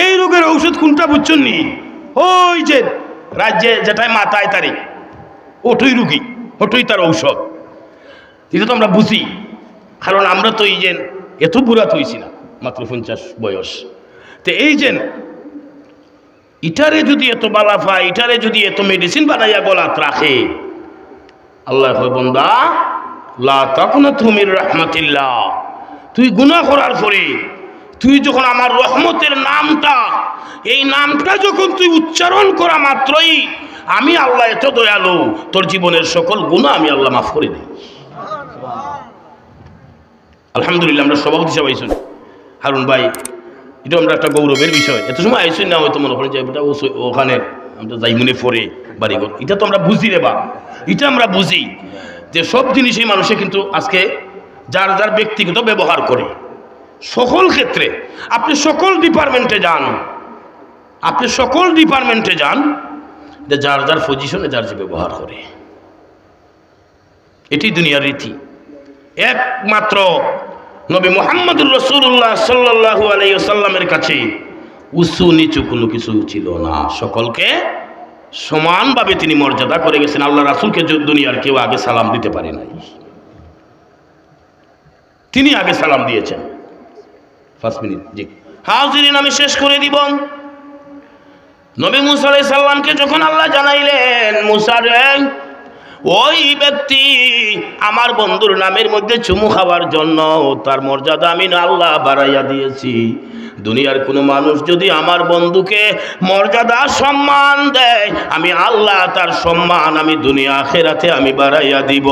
এই রোগের ঔষধ কোনটা বুঝছেন নি? ওই যে রাজ্যে যেটাই মাথায় তারি ওটুই রুগী, ওটুই তার ঔষধ। এটা তো আমরা বুঝি, কারণ আমরা তো এই যে এত বুড়া তো হইছি না, মাত্র 50 বয়স। তো এই যে ইটারে যদি এত বালা পায়, ইটারে যদি এত মেডিসিন বানাইয়া গলাত রাখে, আল্লাহ কয় বান্দা লা তাকনাতু মির রাহমাতিল্লাহ, তুই গুনাহ করার পরে তুই যখন আমার রহমতের নামটা, এই নামটা যখন তুই উচ্চারণ করা মাত্রই আমি আল্লাহ এত দয়ালু, তোর জীবনের সকল গুনাহ আমি আল্লাহ মাফ করে দিই। আলহামদুলিল্লাহ। আমরা সভাপতি হিসাবে আইসুন হারুন ভাই, এটা আমরা একটা গৌরবের বিষয়। এত সময় আইসুন না হয়তো মনে করেন যে ওখানে আমরা যাই মনে পড়ে বাড়িঘর, এটা তো আমরা বুঝি রে বা, এটা আমরা বুঝি যে সব জিনিসই মানুষে কিন্তু আজকে যার যার ব্যক্তিগত ব্যবহার করে। সকল ক্ষেত্রে আপনি সকল ডিপার্টমেন্টে যান, আপনি সকল ডিপার্টমেন্টে যান, যে যার যার পজিশনে যার যে ব্যবহার করে, এটি দুনিয়ার রীতি। একমাত্র নবী মুহাম্মদুর রাসূলুল্লাহ সাল্লাল্লাহু আলাইহি ওয়াসাল্লামের কাছে উঁচু নিচু কোনো কিছু ছিল না, সকলকে সমানভাবে তিনি মর্যাদা করে গেছেন। আল্লাহ রাসূলকে দুনিয়ার কেউ আগে সালাম দিতে পারে নাই, তিনি আগে সালাম দিয়েছেন। 5 মিনিট জি হাজিরিন, আমি শেষ করে দিব। নবী মুসা আলাইহিস সালামকে যখন আল্লাহ জানাইলেন, মুসা রে, ওই ব্যক্তি আমার বন্ধুর নামের মধ্যে চুমু খাওয়ার জন্য তার মর্যাদা আমি আল্লাহ বাড়াইয়া দিয়েছি। দুনিয়ার কোনো মানুষ যদি আমার বন্ধুকে মর্যাদা সম্মান দেয়, আমি আল্লাহ তার সম্মান আমি দুনিয়া আখিরাতে আমি বাড়াইয়া দিব।